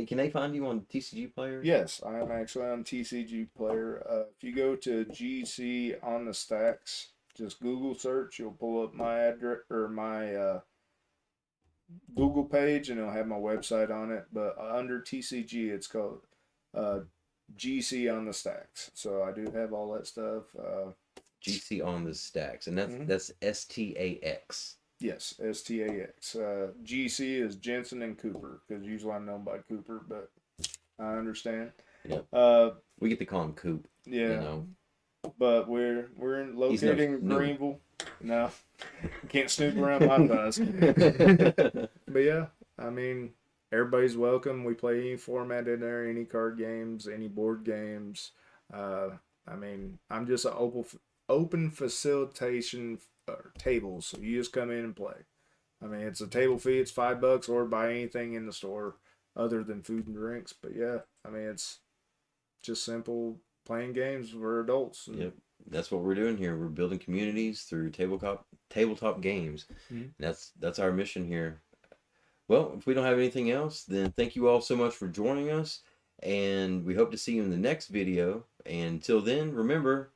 Can they find you on TCG Player? yes, I am actually on TCG Player. If you go to GC on the Stacks, just Google search, you'll pull up my address or my Google page, and it'll have my website on it. But under TCG, it's called GC on the Stacks. So I do have all that stuff. GC on the Stacks, and that's STAX. Yes, STAX. GC is Jensen and Cooper, because usually I'm known by Cooper, but I understand. Yep. We get to call him Coop. Yeah. You know. But we're located in Greenville. No, can't snoop around my bus. But yeah, I mean, everybody's welcome. We play any format in there, any card games, any board games. I mean, I'm just an open facilitation tables, so you just come in and play. I mean, it's a table fee. It's $5, or buy anything in the store other than food and drinks. But yeah, I mean, it's just simple playing games for adults. Yep, that's what we're doing here. We're building communities through tabletop games. That's our mission here. Well, if we don't have anything else, then thank you all so much for joining us, and we hope to see you in the next video. And until then, remember,